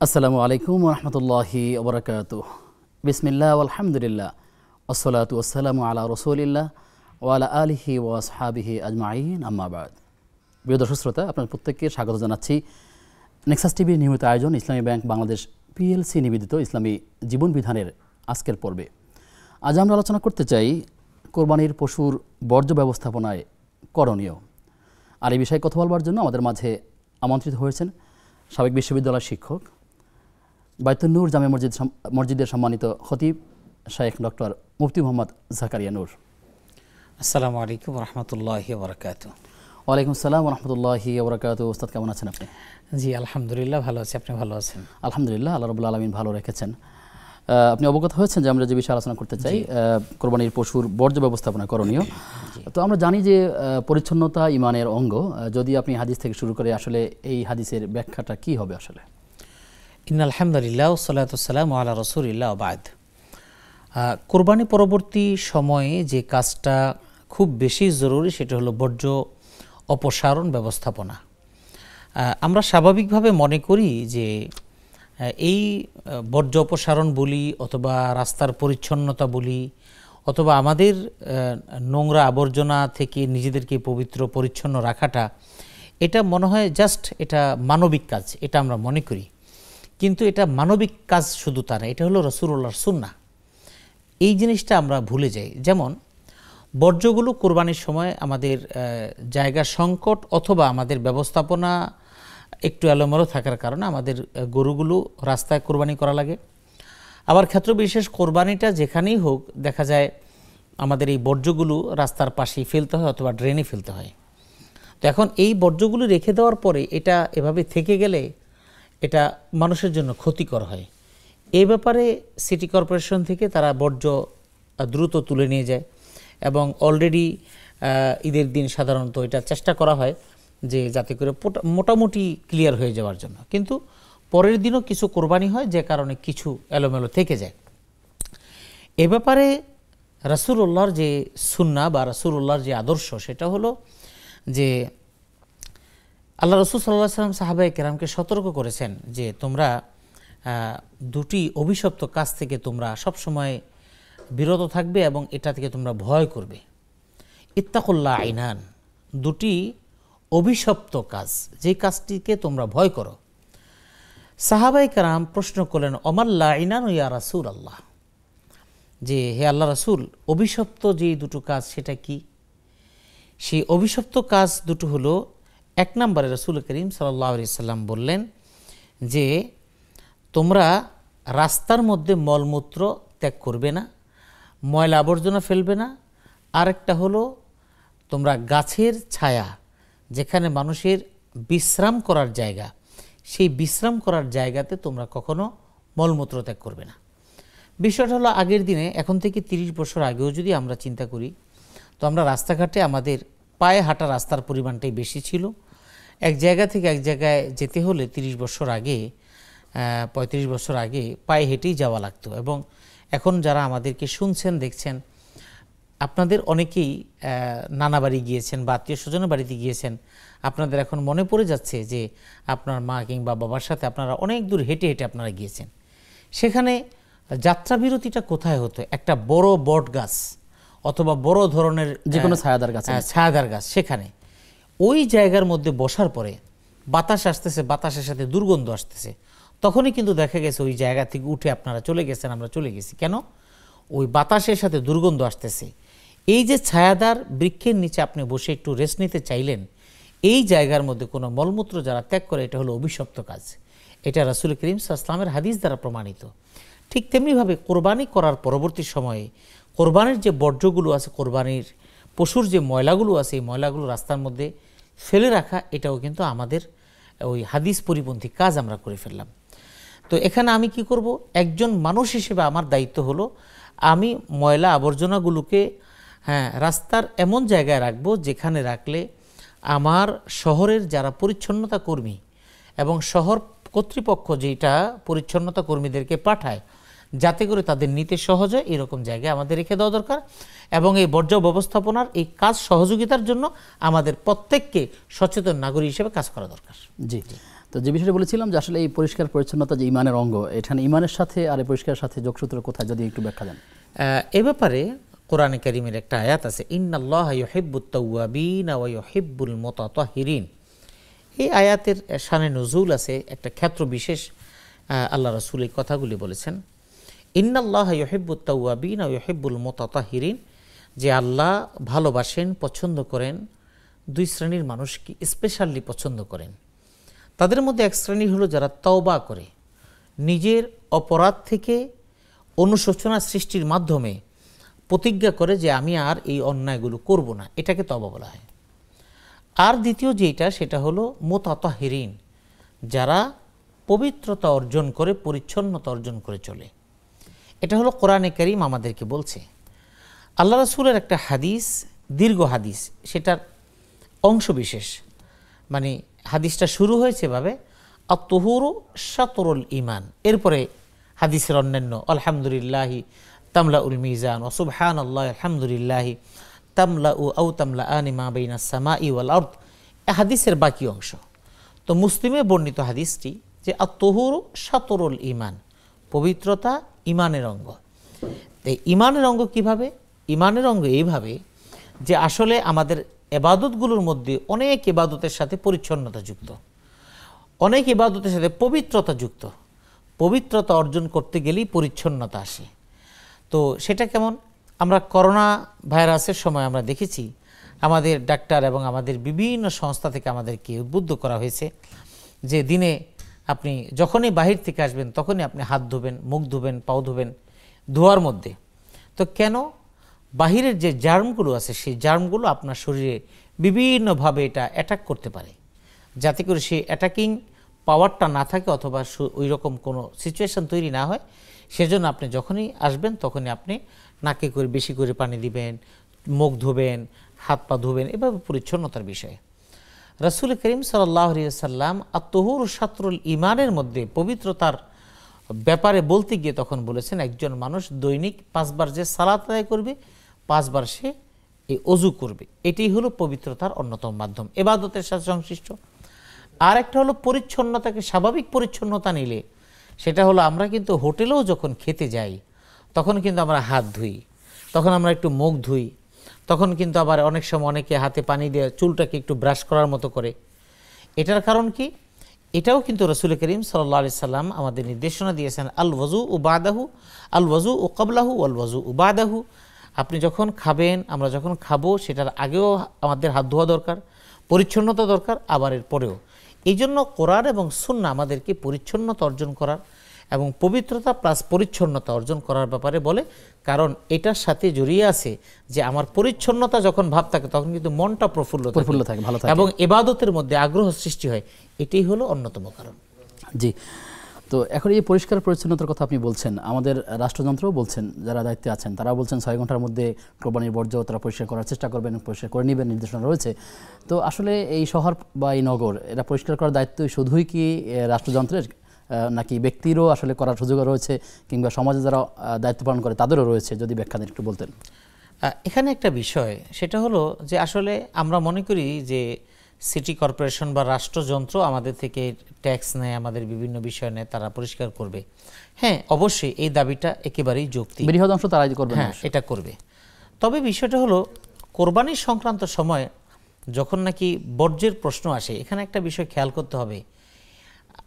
আসসালামু আলাইকুম রহমতুল্লাহি ওবরাকাতুহ। বিসমিল্লাহ আলহামদুলিল্লাহ আসসালাতু ওয়াসসালামু আলা রসুলিল্লাহ ওয়ালা আলিহি ওয়াসহাবিহি আজমাইন আম্মা বাদ। প্রিয় দর্শক শ্রোতা, আপনার প্রত্যেককে স্বাগত জানাচ্ছি নেক্সাস টিভির নিয়মিত আয়োজন ইসলামী ব্যাংক বাংলাদেশ পিএলসি নিবেদিত ইসলামী জীবন বিধানের আজকের পর্বে। আজ আমরা আলোচনা করতে চাই কোরবানির পশুর বর্জ্য ব্যবস্থাপনায় করণীয়। আর এই বিষয়ে কথা বলবার জন্য আমাদের মাঝে আমন্ত্রিত হয়েছেন সাবেক বিশ্ববিদ্যালয়ের শিক্ষক, বাইতুন নূর জামে মসজিদের সম্মানিত খতিব শাইখ ডক্টর মুফতি মোহাম্মদ জাকারিয়া নূর। আসসালামু আলাইকুম রহমতুল্লাহি ওবরাকাতুহু। ওয়ালাইকুম আসসালাম রহমতুল্লাহি ওবরাকাতুহু। ওস্তাদ কেমন আছেন আপনি? জি আলহামদুলিল্লাহ ভালো আছি, আপনি ভালো আছেন? আলহামদুলিল্লাহ, আল্লাহ রাব্বুল আলামিন ভালো রেখেছেন। আপনি অবগত হয়েছেন যে আমরা যে বিষয়ে আলোচনা করতে চাই কোরবানির পশুর বর্জ্য ব্যবস্থাপনা করণীয়। তো আমরা জানি যে পরিচ্ছন্নতা ইমানের অঙ্গ। যদি আপনি হাদিস থেকে শুরু করে আসলে এই হাদিসের ব্যাখ্যাটা কি হবে আসলে? ইন্নাল হামদুলিল্লাহ ওয়াসসালাতু ওয়াসসালামু আলা রাসূলিল্লাহ ওয়া বা'দ। কোরবানি পরবর্তী সময়ে যে কাজটা খুব বেশি জরুরি সেটা হলো বর্জ্য অপসারণ ব্যবস্থাপনা। আমরা স্বাভাবিকভাবে মনে করি যে এই বর্জ্য অপসারণ বলি অথবা রাস্তার পরিচ্ছন্নতা বলি অথবা আমাদের নোংরা আবর্জনা থেকে নিজেদেরকে পবিত্র পরিচ্ছন্ন রাখাটা, এটা মনে হয় জাস্ট এটা মানবিক কাজ, এটা আমরা মনে করি। কিন্তু এটা মানবিক কাজ শুধু তা না, এটা হলো রাসূলুল্লাহর সুন্নাহ। এই জিনিসটা আমরা ভুলে যাই। যেমন বর্জ্যগুলো কোরবানির সময় আমাদের জায়গা সংকট অথবা আমাদের ব্যবস্থাপনা একটু এলোমেলো থাকার কারণে আমাদের গরুগুলো রাস্তায় কোরবানি করা লাগে। আবার ক্ষেত্র বিশেষ কোরবানিটা যেখানেই হোক দেখা যায় আমাদের এই বর্জ্যগুলো রাস্তার পাশেই ফেলতে হয় অথবা ড্রেনে ফেলতে হয়। তো এখন এই বর্জ্যগুলো রেখে দেওয়ার পরে এটা এভাবে থেকে গেলে এটা মানুষের জন্য ক্ষতিকর হয়। এই ব্যাপারে সিটি কর্পোরেশন থেকে তারা বর্জ্য দ্রুত তুলে নিয়ে যায় এবং অলরেডি ঈদের দিন সাধারণত এটা চেষ্টা করা হয় যে যাতে করে মোটামুটি ক্লিয়ার হয়ে যাওয়ার জন্য। কিন্তু পরের দিনও কিছু কোরবানি হয় যে কারণে কিছু এলোমেলো থেকে যায়। এ ব্যাপারে রাসূলুল্লাহর যে সুন্নাহ বা রাসূলুল্লাহর যে আদর্শ সেটা হলো যে আল্লাহ রাসূল সাল্লাল্লাহু আলাইহি ওয়াসাল্লাম সাহাবায়ে কেরামকে সতর্ক করেছেন যে তোমরা দুটি অভিশপ্ত কাজ থেকে তোমরা সবসময় বিরত থাকবে এবং এটা থেকে তোমরা ভয় করবে। ইত্তাকুল্লাহ আইনান, দুটি অভিশপ্ত কাজ, যে কাজটিকে তোমরা ভয় করো। সাহাবায়ে কেরাম প্রশ্ন করলেন অমাল্লা আইনান ইয়া রাসূলুল্লাহ, যে হে আল্লাহ রাসূল অভিশপ্ত যে দুটো কাজ সেটা কি? সেই অভিশপ্ত কাজ দুটো হলো, এক নম্বরে রাসূল করিম সাল্লাল্লাহু আলাইহি সাল্লাম বললেন যে তোমরা রাস্তার মধ্যে মলমূত্র ত্যাগ করবে না, ময়লা আবর্জনা ফেলবে না। আরেকটা হলো তোমরা গাছের ছায়া, যেখানে মানুষের বিশ্রাম করার জায়গা, সেই বিশ্রাম করার জায়গাতে তোমরা কখনো মলমূত্র ত্যাগ করবে না। বিষয়টা হলো আগের দিনে, এখন থেকে 30 বছর আগেও যদি আমরা চিন্তা করি তো আমরা রাস্তাঘাটে আমাদের পায়ে হাঁটা রাস্তার পরিমাণটাই বেশি ছিল। এক জায়গা থেকে এক জায়গায় যেতে হলে 30 বছর আগে 35 বছর আগে পায়ে হেঁটেই যাওয়া লাগতো। এবং এখন যারা আমাদেরকে শুনছেন দেখছেন, আপনাদের অনেকেই নানা বাড়ি গিয়েছেন বা আত্মীয় স্বজনের বাড়িতে গিয়েছেন, আপনাদের এখন মনে পড়ে যাচ্ছে যে আপনার মা কিংবা বাবার সাথে আপনারা অনেক দূর হেঁটে হেঁটে আপনারা গিয়েছেন। সেখানে যাত্রাবিরতিটা কোথায় হতো? একটা বড় বট গাছ অথবা বড় ধরনের যে কোনো ছায়াদার গাছ, ছায়াদার গাছ, সেখানে ওই জায়গার মধ্যে বসার পরে বাতাস আসতেছে, বাতাসের সাথে দুর্গন্ধ আসতেছে, তখনই কিন্তু দেখা গেছে ওই জায়গা থেকে উঠে আপনারা চলে গেছেন, আমরা চলে গেছি। কেন? ওই বাতাসের সাথে দুর্গন্ধ আসতেছে। এই যে ছায়াদার বৃক্ষের নিচে আপনি বসে একটু রেস্ট নিতে চাইলেন, এই জায়গার মধ্যে কোনো মলমূত্র যারা ত্যাগ করে এটা হলো অভিশপ্ত কাজ। এটা রাসূল করিম সাল্লাল্লাহু আলাইহি ওয়াসাল্লামের হাদিস দ্বারা প্রমাণিত। ঠিক তেমনিভাবে কোরবানি করার পরবর্তী সময়ে কোরবানির যে বর্জ্যগুলো আছে, কোরবানির পশুর যে ময়লাগুলো আছে, এই ময়লাগুলো রাস্তার মধ্যে ফেলে রাখা, এটাও কিন্তু আমাদের ওই হাদিস পরিপন্থী কাজ আমরা করে ফেললাম। তো এখানে আমি কি করব? একজন মানুষ হিসেবে আমার দায়িত্ব হলো আমি ময়লা আবর্জনাগুলোকে রাস্তার এমন জায়গায় রাখবো যেখানে রাখলে আমার শহরের যারা পরিচ্ছন্নতা কর্মী এবং শহর কর্তৃপক্ষ যেটা পরিচ্ছন্নতা কর্মীদেরকে পাঠায়, যাতে করে তাদের নিতে সহজ হয়, এরকম জায়গায় আমাদের রেখে দেওয়া দরকার। এবং এই বর্জ্য ব্যবস্থাপনার এই কাজ সহযোগিতার জন্য আমাদের প্রত্যেককে সচেতন নাগরিক হিসেবে কাজ করা দরকার। জি, তো যে বিষয়টা বলেছিলাম যে আসলে এই পরিষ্কার পরিচ্ছন্নতা যে ইমানের অঙ্গ, এখানে ইমানের সাথে আর এই পরিষ্কারের সাথে যোগসূত্র কোথায়, যদি একটু ব্যাখ্যা দেন। এ ব্যাপারে কোরআনে কারীমের একটা আয়াত আছে, ইন্নাল্লাহা ইউহিব্বুত তাওয়াবিনা ওয়া ইউহিব্বুল মুতাতাহিরিন। এই আয়াতের শানে নুজুল আছে একটা ক্ষেত্র বিশেষ। আল্লাহ রাসূল এই কথাগুলি বলেছেন, ইন্নাল্লাহা ইউহিব্বুত তাওয়াবিনা ওয়া ইউহিব্বুল মুতাতাহিরিন, যে আল্লাহ ভালোবাসেন, পছন্দ করেন দুই শ্রেণীর মানুষকে স্পেশালি পছন্দ করেন। তাদের মধ্যে এক শ্রেণী হলো যারা তওবা করে, নিজের অপরাধ থেকে অনুশোচনা সৃষ্টির মাধ্যমে প্রতিজ্ঞা করে যে আমি আর এই অন্যায়গুলো করব না, এটাকে তওবা বলা হয়। আর দ্বিতীয় যেটা, সেটা হলো মুতাতাহিরিন, যারা পবিত্রতা অর্জন করে, পরিচ্ছন্নতা অর্জন করে চলে। এটা হলো কোরআনে কারীম আমাদেরকে বলছে। আল্লাহ রাসূলের একটা হাদিস, দীর্ঘ হাদিস, সেটার অংশ বিশেষ, মানে হাদিসটা শুরু হয়েছে ভাবে আত-তুহুরু শাতরুল ঈমান, এরপরে হাদিসের অন্যান্য আলহামদুলিল্লাহি তামলাউল মিজান ওয়া সুবহানাল্লাহি আলহামদুলিল্লাহি তামলাউ আও তামলাআনি মা বাইনাস সামাই ওয়াল আরদ, এই হাদিসের বাকি অংশ। তো মুসলিমে বর্ণিত হাদিসটি যে আত-তুহুরু শাতরুল ঈমান, পবিত্রতা ঈমানের অঙ্গ। এই ঈমানের অঙ্গ কিভাবে? ঈমানের অঙ্গ এইভাবে যে আসলে আমাদের ইবাদতগুলোর মধ্যে অনেক ইবাদতের সাথে পরিচ্ছন্নতা যুক্ত, অনেক ইবাদতের সাথে পবিত্রতা যুক্ত। পবিত্রতা অর্জন করতে গেলেই পরিচ্ছন্নতা আসে। তো সেটা কেমন? আমরা করোনা ভাইরাসের সময় আমরা দেখেছি আমাদের ডাক্তার এবং আমাদের বিভিন্ন সংস্থা থেকে আমাদেরকে উদ্বুদ্ধ করা হয়েছে যে দিনে আপনি যখনই বাহির থেকে আসবেন তখনই আপনি হাত ধোবেন, মুখ ধোবেন, পাও ধোবেন ধোয়ার মধ্যে। তো কেন? বাহিরের যে জার্মগুলো আছে সেই জার্মগুলো আপনার শরীরে বিভিন্নভাবে এটা অ্যাটাক করতে পারে, যাতে করে সেই অ্যাটাকিং পাওয়ারটা না থাকে অথবা ওই রকম কোনো সিচুয়েশন তৈরি না হয়। সেজন্য আপনি যখনই আসবেন তখনই আপনি নাকে করে বেশি করে পানি দিবেন, মুখ ধোবেন, হাত পা ধোবেন, এভাবে পরিচ্ছন্নতার বিষয়ে রাসূল করিম সাল্লাল্লাহু আলাইহি ওয়াসাল্লাম আত-তুহুরু শাতরুল ঈমানের মধ্যে পবিত্রতার ব্যাপারে বলতে গিয়ে তখন বলেছেন, একজন মানুষ দৈনিক 5 বার যে সালাত আদায় করবে 5 বার সে এই অজু করবে, এটাই হলো পবিত্রতার অন্যতম মাধ্যম, ইবাদতের সাথে সংশ্লিষ্ট। আর একটা হলো পরিচ্ছন্নতাকে, স্বাভাবিক পরিচ্ছন্নতা নিলে সেটা হলো আমরা কিন্তু হোটেলেও যখন খেতে যাই তখন কিন্তু আমরা হাত ধুই, তখন আমরা একটু মুখ ধুই, তখন কিন্তু আবার অনেক সময় অনেকে হাতে পানি দিয়ে চুলটাকে একটু ব্রাশ করার মতো করে। এটার কারণ কি? এটাও কিন্তু রাসূল করিম সাল্লাল্লাহু আলাইহি সাল্লাম আমাদের নির্দেশনা দিয়েছেন, আল ওয়াজু ও বাদাহু, আল ওয়াজু ও ক্বাবলাহু ওয়াল ওয়াজু ও বাদাহু। আপনি যখন খাবেন, আমরা যখন খাবো সেটার আগেও আমাদের হাত ধোয়া দরকার, পরিচ্ছন্নতা দরকার, আবার এর পরেও। এই জন্য কোরআন এবং সুন্নাহ আমাদেরকে পরিচ্ছন্নতা অর্জন করার এবং পবিত্রতা প্লাস পরিচ্ছন্নতা অর্জন করার ব্যাপারে বলে, কারণ এটার সাথে জড়িয়ে আছে যে আমার পরিচ্ছন্নতা যখন ভাব থাকে তখন কিন্তু মনটা প্রফুল্ল থাকে, ভালো থাকে এবং ইবাদতের মধ্যে আগ্রহ সৃষ্টি হয়। এটাই হলো অন্যতম কারণ। জি, তো এখন এই পরিষ্কার পরিচ্ছন্নতার কথা আপনি বলছেন, আমাদের রাষ্ট্রযন্ত্রও বলছেন, যারা দায়িত্বে আছেন তারা বলছেন 6 ঘন্টার মধ্যে কোরবানির বর্জ্য তারা পরিষ্কার করার চেষ্টা করবেন, পরিষ্কার করে নেবেন, নির্দেশনা রয়েছে। তো আসলে এই শহর বা এই নগর এটা পরিষ্কার করার দায়িত্ব শুধুই কি রাষ্ট্রযন্ত্রের, নাকি ব্যক্তিরও আসলে করার সুযোগ রয়েছে, কিংবা সমাজে যারা দায়িত্ব পালন করে তাদেরও রয়েছে? যদি ব্যাখ্যা দেন একটু বলতেন। এখানে একটা বিষয়, সেটা হলো যে আসলে আমরা মনে করি যে সিটি কর্পোরেশন বা রাষ্ট্রযন্ত্র আমাদের থেকে ট্যাক্স নেয়, আমাদের বিভিন্ন বিষয় নেয়, তারা পরিষ্কার করবে। হ্যাঁ, অবশ্যই এই দাবিটা একেবারেই যৌক্তিক, বৃহৎ অংশ তারাই করবে, হ্যাঁ এটা করবে। তবে বিষয়টা হলো কোরবানির সংক্রান্ত সময় যখন নাকি বর্জ্যের প্রশ্ন আসে, এখানে একটা বিষয় খেয়াল করতে হবে,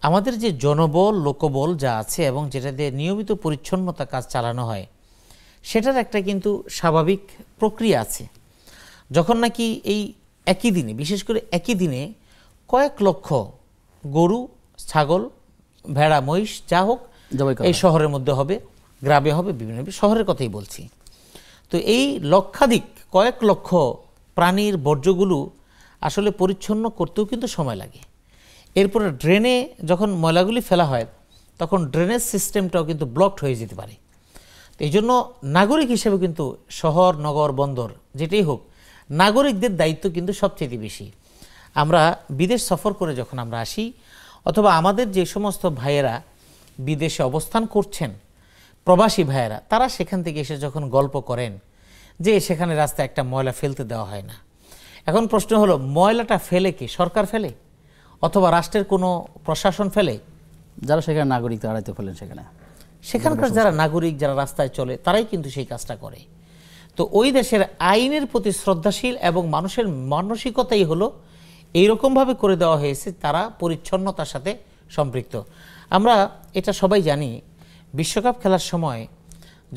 আমাদের যে জনবল, লোকবল যা আছে এবং যেটা দিয়ে নিয়মিত পরিচ্ছন্নতা কাজ চালানো হয় সেটার একটা কিন্তু স্বাভাবিক প্রক্রিয়া আছে। যখন নাকি এই একই দিনে, বিশেষ করে একই দিনে কয়েক লক্ষ গরু, ছাগল, ভেড়া, মহিষ যা হোক এই শহরের মধ্যে হবে, গ্রামে হবে, বিভিন্ন শহরের কথাই বলছি। তো এই লক্ষাধিক, কয়েক লক্ষ প্রাণীর বর্জ্যগুলো আসলে পরিচ্ছন্ন করতেও কিন্তু সময় লাগে। এরপরে ড্রেনে যখন ময়লাগুলি ফেলা হয় তখন ড্রেনেজ সিস্টেমটাও কিন্তু ব্লকড হয়ে যেতে পারে। তো এই জন্য নাগরিক হিসেবে কিন্তু শহর, নগর, বন্দর যেটাই হোক, নাগরিকদের দায়িত্ব কিন্তু সবচেয়ে বেশি। আমরা বিদেশ সফর করে যখন আমরা আসি, অথবা আমাদের যে সমস্ত ভাইয়েরা বিদেশে অবস্থান করছেন, প্রবাসী ভাইয়েরা, তারা সেখান থেকে এসে যখন গল্প করেন যে সেখানে রাস্তায় একটা ময়লা ফেলতে দেওয়া হয় না। এখন প্রশ্ন হলো, ময়লাটা ফেলে কি সরকার ফেলে? অথবা রাষ্ট্রের কোনো প্রশাসন ফেলে, যারা সেখানে নাগরিক তারাই তো ফেলেন, সেখানকার যারা নাগরিক যারা রাস্তায় চলে তারাই কিন্তু সেই কাজটা করে। তো ওই দেশের আইনের প্রতি শ্রদ্ধাশীল এবং মানুষের মানসিকতাই হলো এইরকমভাবে করে দেওয়া হয়েছে, তারা পরিচ্ছন্নতার সাথে সম্পৃক্ত। আমরা এটা সবাই জানি, বিশ্বকাপ খেলার সময়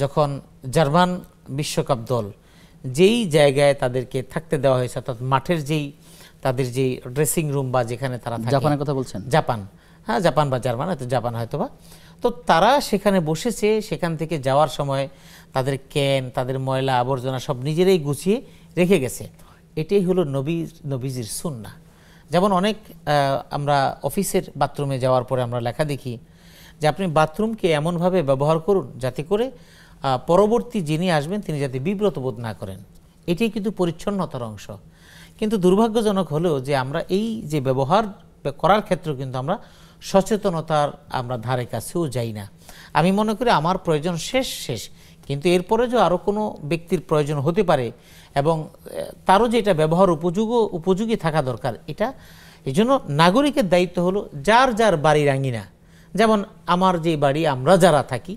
যখন জার্মান বিশ্বকাপ দল যেই জায়গায় তাদেরকে থাকতে দেওয়া হয়েছে, অর্থাৎ মাঠের যেই তাদের যেই ড্রেসিং রুম বা যেখানে তারা থাকে, জাপানের কথা বলছেন? জাপান, হ্যাঁ জাপান বা জার্মান, হয়তো জাপান হয়তো বা, তো তারা সেখানে বসেছে, সেখান থেকে যাওয়ার সময় তাদের ক্যান, তাদের ময়লা আবর্জনা সব নিজেরাই গুছিয়ে রেখে গেছে। এটাই হলো নবীজির সুন্নাহ। যেমন অনেক আমরা অফিসের বাথরুমে যাওয়ার পরে আমরা লেখা দেখি যে আপনি বাথরুমকে এমনভাবে ব্যবহার করুন যাতে করে পরবর্তী যিনি আসবেন তিনি যাতে বিব্রত বোধ না করেন। এটাই কিন্তু পরিচ্ছন্নতার অংশ। কিন্তু দুর্ভাগ্যজনক হলেও যে আমরা এই যে ব্যবহার করার ক্ষেত্রে কিন্তু আমরা সচেতনতার আমরা ধারে কাছেও যাই না। আমি মনে করি আমার প্রয়োজন শেষ, কিন্তু এরপরে যে আরও কোনো ব্যক্তির প্রয়োজন হতে পারে এবং তারও যে এটা ব্যবহার উপযোগী থাকা দরকার, এটা এই জন্য নাগরিকের দায়িত্ব হলো যার যার বাড়ির আঙিনা, যেমন আমার যে বাড়ি আমরা যারা থাকি,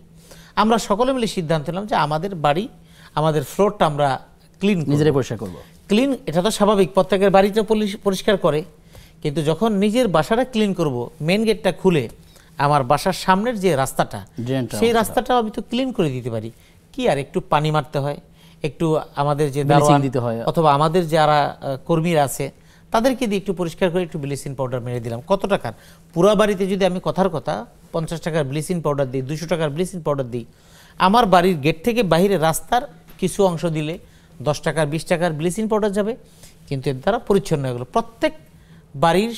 আমরা সকলে মিলে সিদ্ধান্ত নিলাম যে আমাদের বাড়ি, আমাদের ফ্লোরটা আমরা ক্লিন, নিজেরাই পরিষ্কার করব। ক্লিন এটা তো স্বাভাবিক, প্রত্যেকের বাড়িটা পরিষ্কার করে, কিন্তু যখন নিজের বাসাটা ক্লিন করব, মেন গেটটা খুলে আমার বাসার সামনের যে রাস্তাটা, সেই রাস্তাটা আমি তো ক্লিন করে দিতে পারি। কি আর একটু পানি মারতে হয়, একটু আমাদের যে দারোয়ান দিতে হয়, অথবা আমাদের যারা কর্মীরা আছে তাদেরকে দিয়ে একটু পরিষ্কার করে একটু ব্লিচিং পাউডার মেরে দিলাম। কত টাকার? পুরা বাড়িতে যদি আমি কথার কথা 50 টাকার ব্লিচিং পাউডার দিই, 200 টাকার ব্লিচিং পাউডার দিই, আমার বাড়ির গেট থেকে বাইরে রাস্তার কিছু অংশ দিলে 10 টাকার 20 টাকার ব্লিচিং পাউডার যাবে, কিন্তু এর দ্বারা পরিচ্ছন্ন হয়ে গেল। প্রত্যেক বাড়ির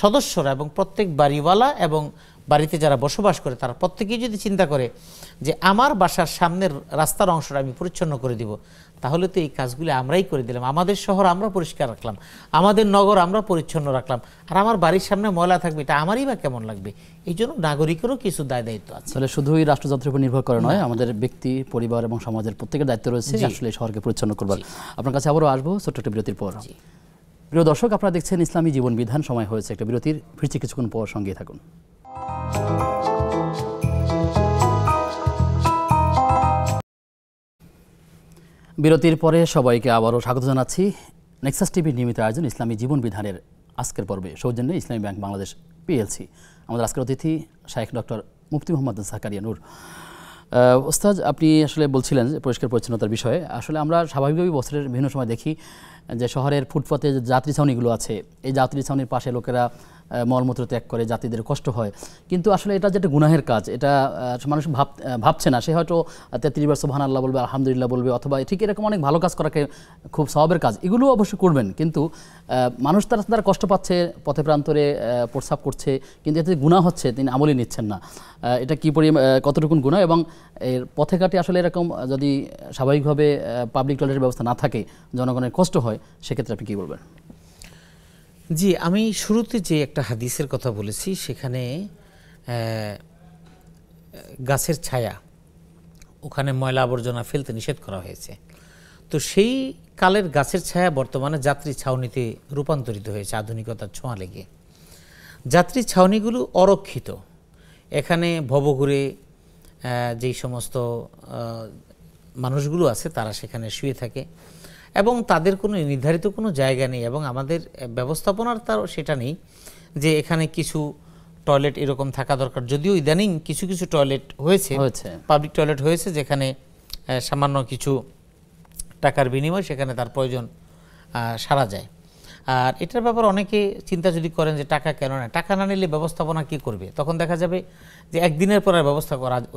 সদস্যরা এবং প্রত্যেক বাড়িওয়ালা এবং বাড়িতে যারা বসবাস করে তারা প্রত্যেকেই যদি চিন্তা করে যে আমার বাসার সামনের রাস্তার অংশটা আমি পরিচ্ছন্ন করে দিব, তাহলে তো এই কাজগুলি আমরাই করে দিলাম। আমাদের শহর আমরা পরিষ্কার রাখলাম, আমাদের নগর আমরা পরিচ্ছন্ন রাখলাম, আর আমার বাড়ির সামনে ময়লা থাকবে, এটা আমারই বা কেমন লাগবে? এই জন্য নাগরিকেরও কিছু দায় দায়িত্ব আছে। তাহলে শুধুই রাষ্ট্রযন্ত্রের উপর নির্ভর করে নয়, আমাদের ব্যক্তি, পরিবার এবং সমাজের প্রত্যেকের দায়িত্ব রয়েছে আসলে এই শহরকে পরিচ্ছন্ন করবার। আপনার কাছে আবারও আসবো ছোট্ট একটা বিরতির পর। প্রিয় দর্শক, আপনারা দেখছেন ইসলামী জীবন বিধান। সময় হয়েছে একটা বিরতির, ফিরছি কিছুক্ষণ পর, সঙ্গে থাকুন। বিরতির পরে সবাইকে আবারও স্বাগত জানাচ্ছি নেক্সাস টিভির নিয়মিত আয়োজন ইসলামী জীবন বিধানের আজকের পর্বে, সৌজন্যে ইসলামী ব্যাংক বাংলাদেশ পিএলসি। আমাদের আজকের অতিথি শাইখ ডক্টর মুফতি মোহাম্মদ জাকারিয়া নূর। ওস্তাদ, আপনি আসলে বলছিলেন যে পরিষ্কার পরিচ্ছন্নতার বিষয়ে। আসলে আমরা স্বাভাবিকভাবেই বছরের বিভিন্ন সময় দেখি যে শহরের ফুটপাতে যে যাত্রী ছাউনিগুলো আছে, এই যাত্রী ছাউনির পাশে লোকেরা মলমূত্র ত্যাগ করে, যাত্রীদের কষ্ট হয়। কিন্তু আসলে এটা যেটা গুনাহের কাজ, এটা মানুষ ভাবছে না। সে হয়তো 33 বার সুবহানাল্লাহ বলবে, আলহামদুলিল্লাহ বলবে, অথবা ঠিক এরকম অনেক ভালো কাজ করাকে খুব সওয়াবের কাজ, এগুলো অবশ্যই করবেন। কিন্তু মানুষ তারা কষ্ট পাচ্ছে, পথে প্রান্তরে প্রস্রাব করছে, কিন্তু এতে গুনাহ হচ্ছে, তিনি আমলই নিচ্ছেন না। এটা কী কতটুকুন গুনাহ, এবং এর পথে ঘাটে আসলে এরকম যদি স্বাভাবিকভাবে পাবলিক টয়লেটের ব্যবস্থা না থাকে, জনগণের কষ্ট হয়, সেক্ষেত্রে আপনি কী বলবেন? জি, আমি শুরুতে যে একটা হাদিসের কথা বলেছি, সেখানে গাছের ছায়া, ওখানে ময়লা আবর্জনা ফেলতে নিষেধ করা হয়েছে। তো সেই কালের গাছের ছায়া বর্তমানে যাত্রী ছাউনিতে রূপান্তরিত হয়েছে আধুনিকতার ছোঁয়া লেগে। যাত্রী ছাউনিগুলো অরক্ষিত, এখানে ভবঘুরে যেই সমস্ত মানুষগুলো আছে তারা সেখানে শুয়ে থাকে এবং তাদের কোনো নির্ধারিত কোনো জায়গা নেই, এবং আমাদের ব্যবস্থাপনার তার সেটা নেই যে এখানে কিছু টয়লেট এরকম থাকা দরকার। যদিও ইদানিং কিছু কিছু টয়লেট হয়েছে, পাবলিক টয়লেট হয়েছে, যেখানে সামান্য কিছু টাকার বিনিময়ে সেখানে তার প্রয়োজন সারা যায়। আর এটার ব্যাপারে অনেকে চিন্তা যদি করেন যে টাকা কেন না, টাকা না নিলে ব্যবস্থাপনা কী করবে, তখন দেখা যাবে যে একদিনের পর আর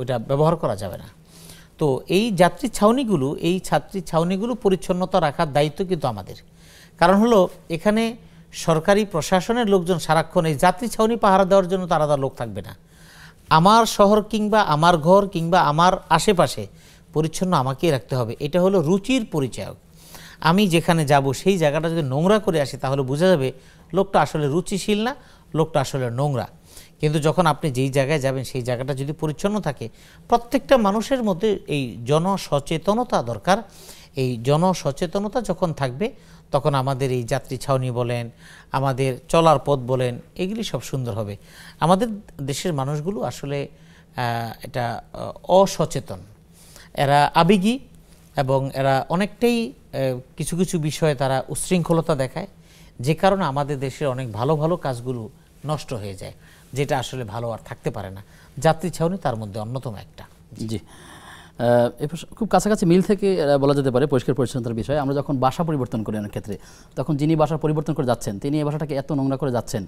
ওইটা ব্যবহার করা যাবে না। তো এই যাত্রী ছাউনিগুলো পরিচ্ছন্নতা রাখার দায়িত্ব কিন্তু আমাদের। কারণ হলো এখানে সরকারি প্রশাসনের লোকজন সারাক্ষণ এই যাত্রী ছাউনি পাহারা দেওয়ার জন্য তো আলাদা লোক থাকবে না। আমার শহর কিংবা আমার ঘর কিংবা আমার আশেপাশে পরিচ্ছন্ন আমাকেই রাখতে হবে। এটা হলো রুচির পরিচায়ক। আমি যেখানে যাব সেই জায়গাটা যদি নোংরা করে আসি, তাহলে বোঝা যাবে লোকটা আসলে রুচিশীল না, লোকটা আসলে নোংরা। কিন্তু যখন আপনি যেই জায়গায় যাবেন সেই জায়গাটা যদি পরিচ্ছন্ন থাকে, প্রত্যেকটা মানুষের মধ্যে এই জনসচেতনতা দরকার। এই জনসচেতনতা যখন থাকবে তখন আমাদের এই যাত্রী ছাউনি বলেন, আমাদের চলার পথ বলেন, এগুলি সব সুন্দর হবে। আমাদের দেশের মানুষগুলো আসলে এটা অসচেতন, এরা আবেগী এবং এরা অনেকটাই কিছু কিছু বিষয়ে তারা উচ্ছৃঙ্খলতা দেখায়, যে কারণে আমাদের দেশের অনেক ভালো ভালো কাজগুলো নষ্ট হয়ে যায়, যেটা আসলে ভালো আর থাকতে পারে না। যাত্রী ছাউনি তার মধ্যে অন্যতম একটা। জি, খুব কাছাকাছি মিল থেকে বলা যেতে পারে পরিষ্কার পরিচ্ছন্নতার বিষয়ে। আমরা যখন বাসা পরিবর্তন করি অনেক ক্ষেত্রে, তখন যিনি বাসা পরিবর্তন করে যাচ্ছেন তিনি এই বাসাটাকে এত নোংরা করে যাচ্ছেন,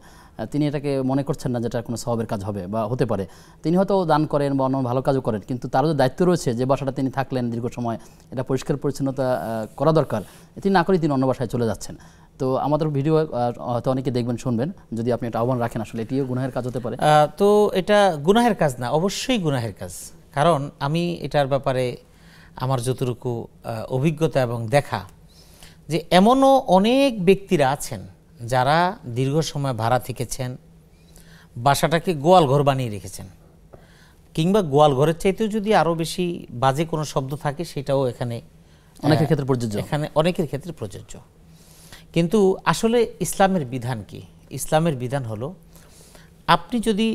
তিনি এটাকে মনে করছেন না যেটা কোনো সওয়াবের কাজ হবে বা হতে পারে। তিনি হয়তো দান করেন বা অন্য ভালো কাজও করেন, কিন্তু তারও যে দায়িত্ব রয়েছে যে বাসাটা তিনি থাকলেন দীর্ঘ সময়, এটা পরিষ্কার পরিচ্ছন্নতা করা দরকার, তিনি না করেই তিনি অন্য বাসায় চলে যাচ্ছেন। তো আমাদের ভিডিও হয়তো অনেকে দেখবেন শুনবেন, যদি আপনি এটা আহ্বান রাখেন, আসলে এটিও গুনাহের কাজ হতে পারে। তো এটা গুনাহের কাজ না, অবশ্যই গুনাহের কাজ। কারণ আমি এটার ব্যাপারে আমার যতটুকু অভিজ্ঞতা এবং দেখা, যে এমনও অনেক ব্যক্তিরা আছেন যারা দীর্ঘ সময় ভাড়া থেকেছেন, বাসাটাকে গোয়াল ঘর বানিয়ে রেখেছেন, কিংবা গোয়াল ঘরের চাইতেও যদি আরও বেশি বাজে কোনো শব্দ থাকে সেটাও এখানে অনেকের ক্ষেত্রে প্রযোজ্য, এখানে অনেকের ক্ষেত্রে প্রযোজ্য। কিন্তু আসলে ইসলামের বিধান কি? ইসলামের বিধান হলো, আপনি যদি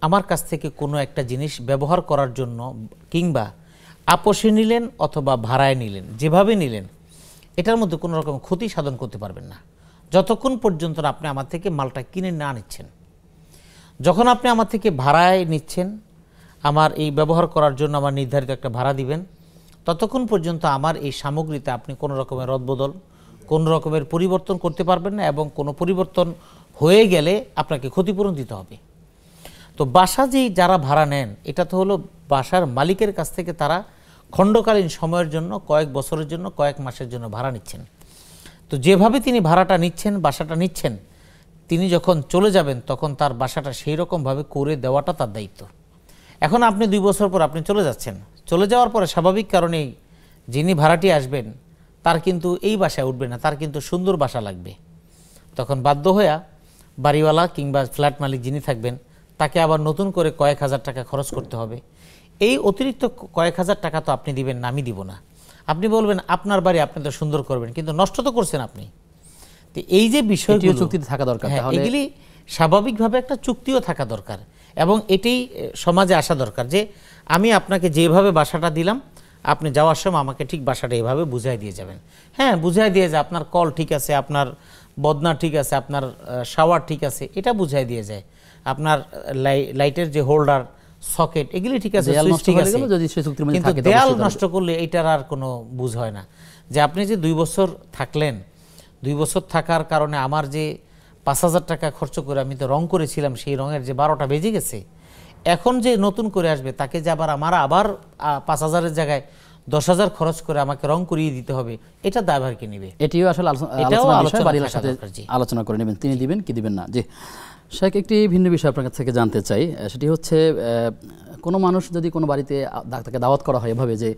আমার কাছ থেকে কোনো একটা জিনিস ব্যবহার করার জন্য কিংবা আপোষে নিলেন অথবা ভাড়ায় নিলেন, যেভাবে নিলেন, এটার মধ্যে কোনো রকম ক্ষতি সাধন করতে পারবেন না যতক্ষণ পর্যন্ত আপনি আমার থেকে মালটা কিনে না নিচ্ছেন। যখন আপনি আমার থেকে ভাড়ায় নিচ্ছেন, আমার এই ব্যবহার করার জন্য আমার নির্ধারিত একটা ভাড়া দিবেন, ততক্ষণ পর্যন্ত আমার এই সামগ্রীতে আপনি কোনো রকমের রদবদল, কোনো রকমের পরিবর্তন করতে পারবেন না, এবং কোনো পরিবর্তন হয়ে গেলে আপনাকে ক্ষতিপূরণ দিতে হবে। তো বাসা যেই যারা ভাড়া নেন, এটা তো হলো বাসার মালিকের কাছ থেকে তারা খণ্ডকালীন সময়ের জন্য, কয়েক বছরের জন্য, কয়েক মাসের জন্য ভাড়া নিচ্ছেন। তো যেভাবে তিনি ভাড়াটা নিচ্ছেন, বাসাটা নিচ্ছেন, তিনি যখন চলে যাবেন তখন তার বাসাটা সেই রকমভাবে করে দেওয়াটা তার দায়িত্ব। এখন আপনি 2 বছর পর আপনি চলে যাচ্ছেন, চলে যাওয়ার পরে স্বাভাবিক কারণেই যিনি ভাড়াটি আসবেন তার কিন্তু এই বাসায় উঠবে না, তার কিন্তু সুন্দর বাসা লাগবে। তখন বাধ্য হয়ে বাড়িওয়ালা কিংবা ফ্ল্যাট মালিক যিনি থাকবেন তাকে আবার নতুন করে কয়েক হাজার টাকা খরচ করতে হবে। এই অতিরিক্ত কয়েক হাজার টাকা তো আপনি দিবেন না, আমি দিব না। আপনি বলবেন আপনার বাড়ি আপনি তো সুন্দর করবেন, কিন্তু নষ্ট তো করছেন আপনি। তো এই যে বিষয়গুলো চুক্তিতে থাকা দরকার, এগুলি স্বাভাবিকভাবে একটা চুক্তিও থাকা দরকার, এবং এটাই সমাজে আসা দরকার যে আমি আপনাকে যেভাবে বাসাটা দিলাম, আপনি যাওয়ার সময় আমাকে ঠিক বাসাটা এভাবে বুঝাই দিয়ে যাবেন। হ্যাঁ, বুঝাই দিয়ে যায় আপনার কল ঠিক আছে, আপনার বদনা ঠিক আছে, আপনার শাওয়ার ঠিক আছে, এটা বুঝাই দিয়ে যায়। আপনার লাইটের যে হোল্ডার, সকেট, এগুলি ঠিক আছে, সুইচ ঠিক আছে, কিন্তু দেয়াল নষ্ট করলে এটার আর কোনো বুঝ হয় না। যে আপনি যে 2 বছর থাকলেন, 2 বছর থাকার কারণে আমার যে 5,000 টাকা খরচ করে আমি তো রং করেছিলাম, সেই রঙের যে 12টা বেজে গেছে, এখন যে নতুন করে আসবে তাকে যে আবার 5,000-এর জায়গায় 10,000 খরচ করে আমাকে রং করিয়ে দিতে হবে, এটা দায়ভার কে নেবে? এটিও আসলে আলোচনা করে নেবেন, তিনি দিবেন কি দিবেন না। যে শেখ, একটি ভিন্ন বিষয় আপনার কাছ থেকে জানতে চাই, সেটি হচ্ছে কোনো মানুষ যদি কোনো বাড়িতে তাকে দাওয়াত করা হয় এভাবে যে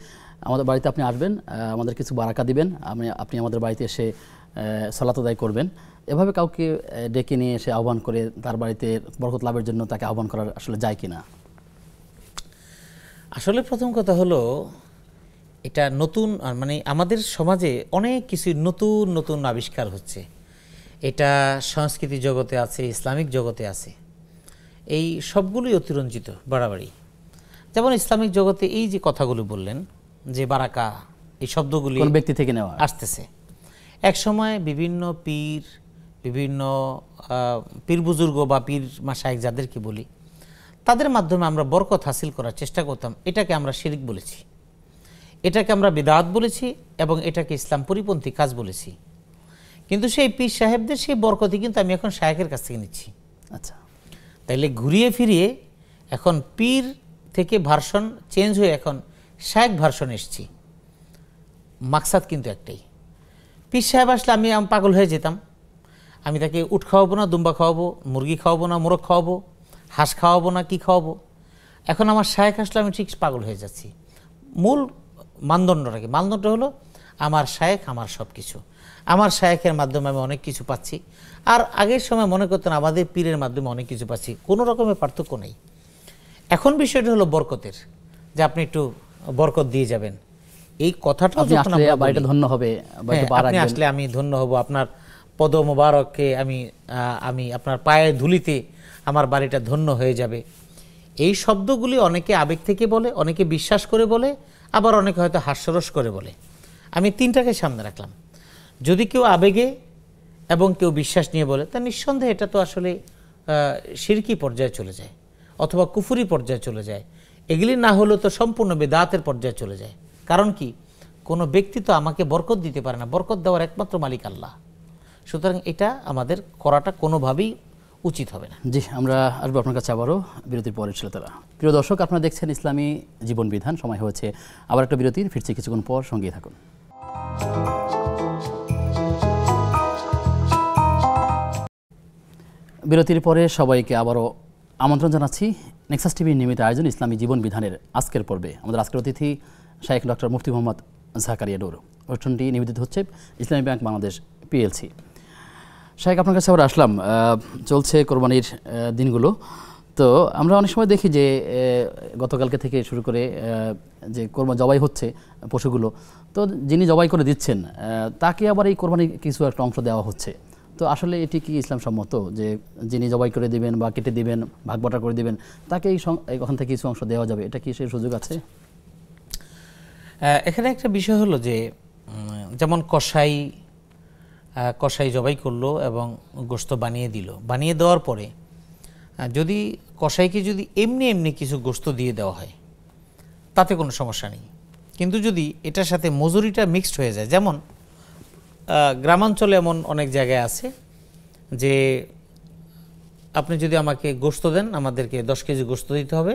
আমাদের বাড়িতে আপনি আসবেন, আমাদের কিছু বারাকা দিবেন, আপনি আমাদের বাড়িতে এসে সালাত আদায় করবেন, এভাবে কাউকে ডেকে নিয়ে এসে আহ্বান করে তার বাড়িতে বরকত লাভের জন্য তাকে আহ্বান করার আসলে যায় কিনা? আসলে প্রথম কথা হলো, এটা নতুন, মানে আমাদের সমাজে অনেক কিছু নতুন নতুন আবিষ্কার হচ্ছে। এটা সংস্কৃতি জগতে আছে, ইসলামিক জগতে আছে, এই সবগুলোই অতিরঞ্জিত বাড়াবাড়ি। যেমন ইসলামিক জগতে এই যে কথাগুলো বললেন যে বারাকা, এই শব্দগুলি কোন ব্যক্তি থেকে নেওয়া আসতেছে। এক সময় বিভিন্ন পীর বুজুর্গ বা পীর মাশায়েখ যাদেরকে বলি, তাদের মাধ্যমে আমরা বরকত হাসিল করার চেষ্টা করতাম। এটাকে আমরা শিরক বলেছি, এটাকে আমরা বিদআত বলেছি, এবং এটাকে ইসলাম পরিপন্থী কাজ বলেছি। কিন্তু সেই পীর সাহেবদের সেই বরকতই কিন্তু আমি এখন শায়েখের কাছ থেকে নিচ্ছি। আচ্ছা, তাইলে ঘুরিয়ে ফিরিয়ে এখন পীর থেকে ভার্সন চেঞ্জ হয়ে এখন শায়েখ ভার্সন এসছি। মাকসাদ কিন্তু একটাই, পীর সাহেব আসলে আমি পাগল হয়ে যেতাম। আমি তাকে উট খাওয়াবো না দুম্বা খাওয়াবো, মুরগি খাওয়াবো না মোরগ খাওয়াবো, হাঁস খাওয়াবো না কি খাওয়াবো। এখন আমার শায়েখ আসলে আমি ঠিক পাগল হয়ে যাচ্ছি। মূল মানদণ্ডটাকে, মানদণ্ড হলো আমার শায়েখ আমার সব কিছু, আমার শায়েখের মাধ্যমে আমি অনেক কিছু পাচ্ছি। আর আগের সময় মনে করতেন আমাদের পীরের মাধ্যমে অনেক কিছু পাচ্ছি, কোনো রকমের পার্থক্য নেই। এখন বিষয়টা হলো বরকতের, যে আপনি একটু বরকত দিয়ে যাবেন। এই কথাটা আপনি আসলে বাড়িটা ধন্য হবে, আপনি আসলে আমি ধন্য হব, আপনার পদ মোবারককে আমি আপনার পায়ের ধুলিতে আমার বাড়িটা ধন্য হয়ে যাবে। এই শব্দগুলি অনেকে আবেগ থেকে বলে, অনেকে বিশ্বাস করে বলে, আবার অনেকে হয়তো হাস্যরস করে বলে। আমি তিনটাকে সামনে রাখলাম। যদি কেউ আবেগে এবং কেউ বিশ্বাস নিয়ে বলে, তা নিঃসন্দেহে এটা তো আসলে শিরকি পর্যায়ে চলে যায় অথবা কুফরি পর্যায়ে চলে যায়। এগুলি না হলেও তো সম্পূর্ণ বেদাতের পর্যায়ে চলে যায়। কারণ কি, কোনো ব্যক্তি তো আমাকে বরকত দিতে পারে না, বরকত দেওয়ার একমাত্র মালিক আল্লাহ। সুতরাং এটা আমাদের করাটা কোনোভাবেই উচিত হবে না। জি, আমরা আসবো আপনার কাছে আবারও বিরতির পরে। তারা প্রিয় দর্শক, আপনারা দেখছেন ইসলামী জীবন বিধান। সময় হয়েছে আবার একটা বিরতির, ফিরছি কিছুক্ষণ পর, সঙ্গে থাকুন। বিরতির পরে সবাইকে আবারও আমন্ত্রণ জানাচ্ছি নেক্সাস টিভির নিয়মিত আয়োজন ইসলামী জীবন বিধানের আজকের পর্বে। আমাদের আজকের অতিথি শাইখ ডক্টর মুফতি মোহাম্মদ জাকারিয়া নূর। অনুষ্ঠানটি নিবেদিত হচ্ছে ইসলামী ব্যাংক বাংলাদেশ পিএলসি। শাইখ, আপনার কাছে আবার আসলাম। চলছে কোরবানির দিনগুলো, তো আমরা অনেক সময় দেখি যে গতকালকে থেকে শুরু করে যে কোরবানি জবাই হচ্ছে পশুগুলো, তো যিনি জবাই করে দিচ্ছেন তাকে আবার এই কোরবানির কিছু একটা অংশ দেওয়া হচ্ছে। তো আসলে এটি কি ইসলাম সম্মত যে যিনি জবাই করে দিবেন বা কেটে দিবেন, ভাগবটা করে দিবেন, তাকে ওখান থেকে কিছু অংশ দেওয়া যাবে? এটা কি সেই সুযোগ আছে? এখানে একটা বিষয় হলো যে যেমন কসাই জবাই করলো এবং গোশত বানিয়ে দিল, বানিয়ে দেওয়ার পরে যদি কসাইকে যদি এমনি এমনি কিছু গোশত দিয়ে দেওয়া হয় তাতে কোনো সমস্যা নেই। কিন্তু যদি এটার সাথে মজুরিটা মিক্সড হয়ে যায়, যেমন গ্রামাঞ্চলে এমন অনেক জায়গায় আছে যে আপনি যদি আমাকে গোশত দেন, আমাদেরকে 10 কেজি গোশত দিতে হবে,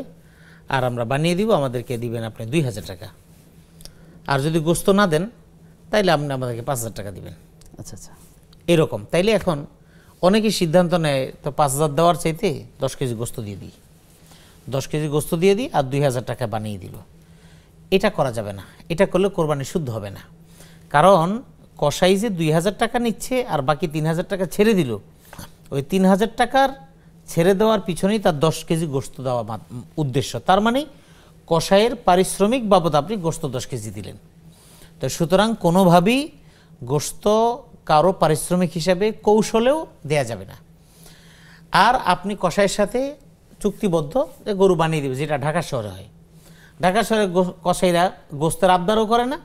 আর আমরা বানিয়ে দিব, আমাদেরকে দিবেন আপনি 2000 টাকা। আর যদি গোশত না দেন তাইলে আপনি আমাদেরকে 5000 টাকা দিবেন। আচ্ছা আচ্ছা, এরকম। তাইলে এখন অনেকেই সিদ্ধান্ত নেয় তো 5000 দেওয়ার চাইতে 10 কেজি গোশত দিয়ে দিই, 10 কেজি গোশত দিয়ে দিই আর 2000 টাকা বানিয়ে দিল। এটা করা যাবে না। এটা করলে কোরবানি শুদ্ধ হবে না। কারণ কসাই যে 2000 টাকা নিচ্ছে আর বাকি 3000 টাকা ছেড়ে দিল, ওই 3000 টাকার ছেড়ে দেওয়ার পিছনেই তার 10 কেজি গোশত দেওয়া উদ্দেশ্য। তার মানে কসাইয়ের পারিশ্রমিক বাবদ আপনি গোশত 10 কেজি দিলেন। তো সুতরাং কোনোভাবেই গোশত কারো পারিশ্রমিক হিসাবে কৌশলেও দেয়া যাবে না। আর আপনি কসাইয়ের সাথে চুক্তিবদ্ধ যে গরু বানিয়ে দেবে, যেটা ঢাকা শহরে হয়। ঢাকা শহরে কসাইরা গোশতের আবদারও করে না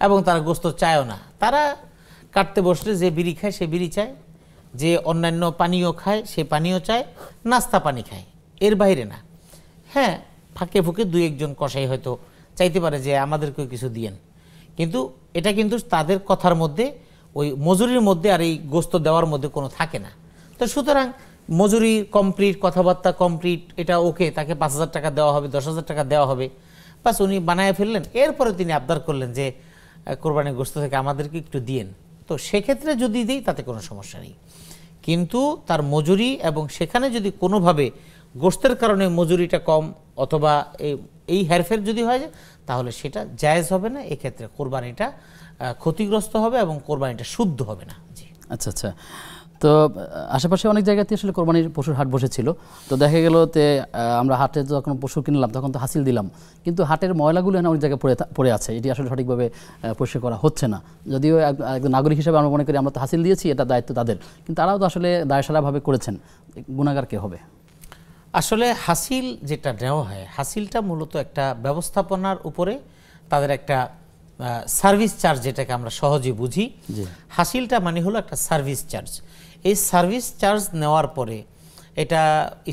এবং তারা গোশত চায়ও না। তারা কাটতে বসলে যে বিড়ি খায় সে বিড়ি চায়, যে অন্যান্য পানীয় খায় সে পানীয় চায়, নাস্তা পানি খায়, এর বাইরে না। হ্যাঁ, ফাঁকে ফুঁকে 2-1 জন কসাই হয়তো চাইতে পারে যে আমাদেরকেও কিছু দিয়েন, কিন্তু এটা কিন্তু তাদের কথার মধ্যে, ওই মজুরির মধ্যে আর এই গোশত দেওয়ার মধ্যে কোনো থাকে না। তো সুতরাং মজুরি কমপ্লিট, কথাবার্তা কমপ্লিট, এটা ওকে, তাকে 5000 টাকা দেওয়া হবে, 10,000 টাকা দেওয়া হবে, বাস উনি বানায় ফেললেন। এরপরে তিনি আবদার করলেন যে কোরবানির গোশত থেকে আমাদেরকে একটু দিয়েন। তো সেক্ষেত্রে যদি দিই তাতে কোনো সমস্যা নেই। কিন্তু তার মজুরি এবং সেখানে যদি কোনোভাবে গোশতের কারণে মজুরিটা কম অথবা এই হেরফের যদি হয় যায়, তাহলে সেটা জায়েজ হবে না। এক্ষেত্রে কোরবানিটা ক্ষতিগ্রস্ত হবে এবং কোরবানিটা শুদ্ধ হবে না। জি, আচ্ছা আচ্ছা। তো আশেপাশে অনেক জায়গাতে আসলে কোরবানির পশুর হাট বসেছিল, তো দেখা গেল যে আমরা হাটে যখন পশু কিনলাম তখন তো হাসিল দিলাম, কিন্তু হাটের ময়লাগুলো অনেক জায়গায় পড়ে আছে, এটি আসলে সঠিকভাবে পরিষ্কার করা হচ্ছে না। যদিও একজন নাগরিক হিসেবে আমরা মনে করি আমরা তো হাসিল দিয়েছি, এটা দায়িত্ব তাদের, কিন্তু তারাও তো আসলে দায়সারাভাবে করেছেন, গুনাহগার কে হবে? আসলে হাসিল যেটা নেওয়া হয়, হাসিলটা মূলত একটা ব্যবস্থাপনার উপরে তাদের একটা সার্ভিস চার্জ, যেটাকে আমরা সহজে বুঝি। হাসিলটা মানে হলো একটা সার্ভিস চার্জ। এই সার্ভিস চার্জ নেওয়ার পরে এটা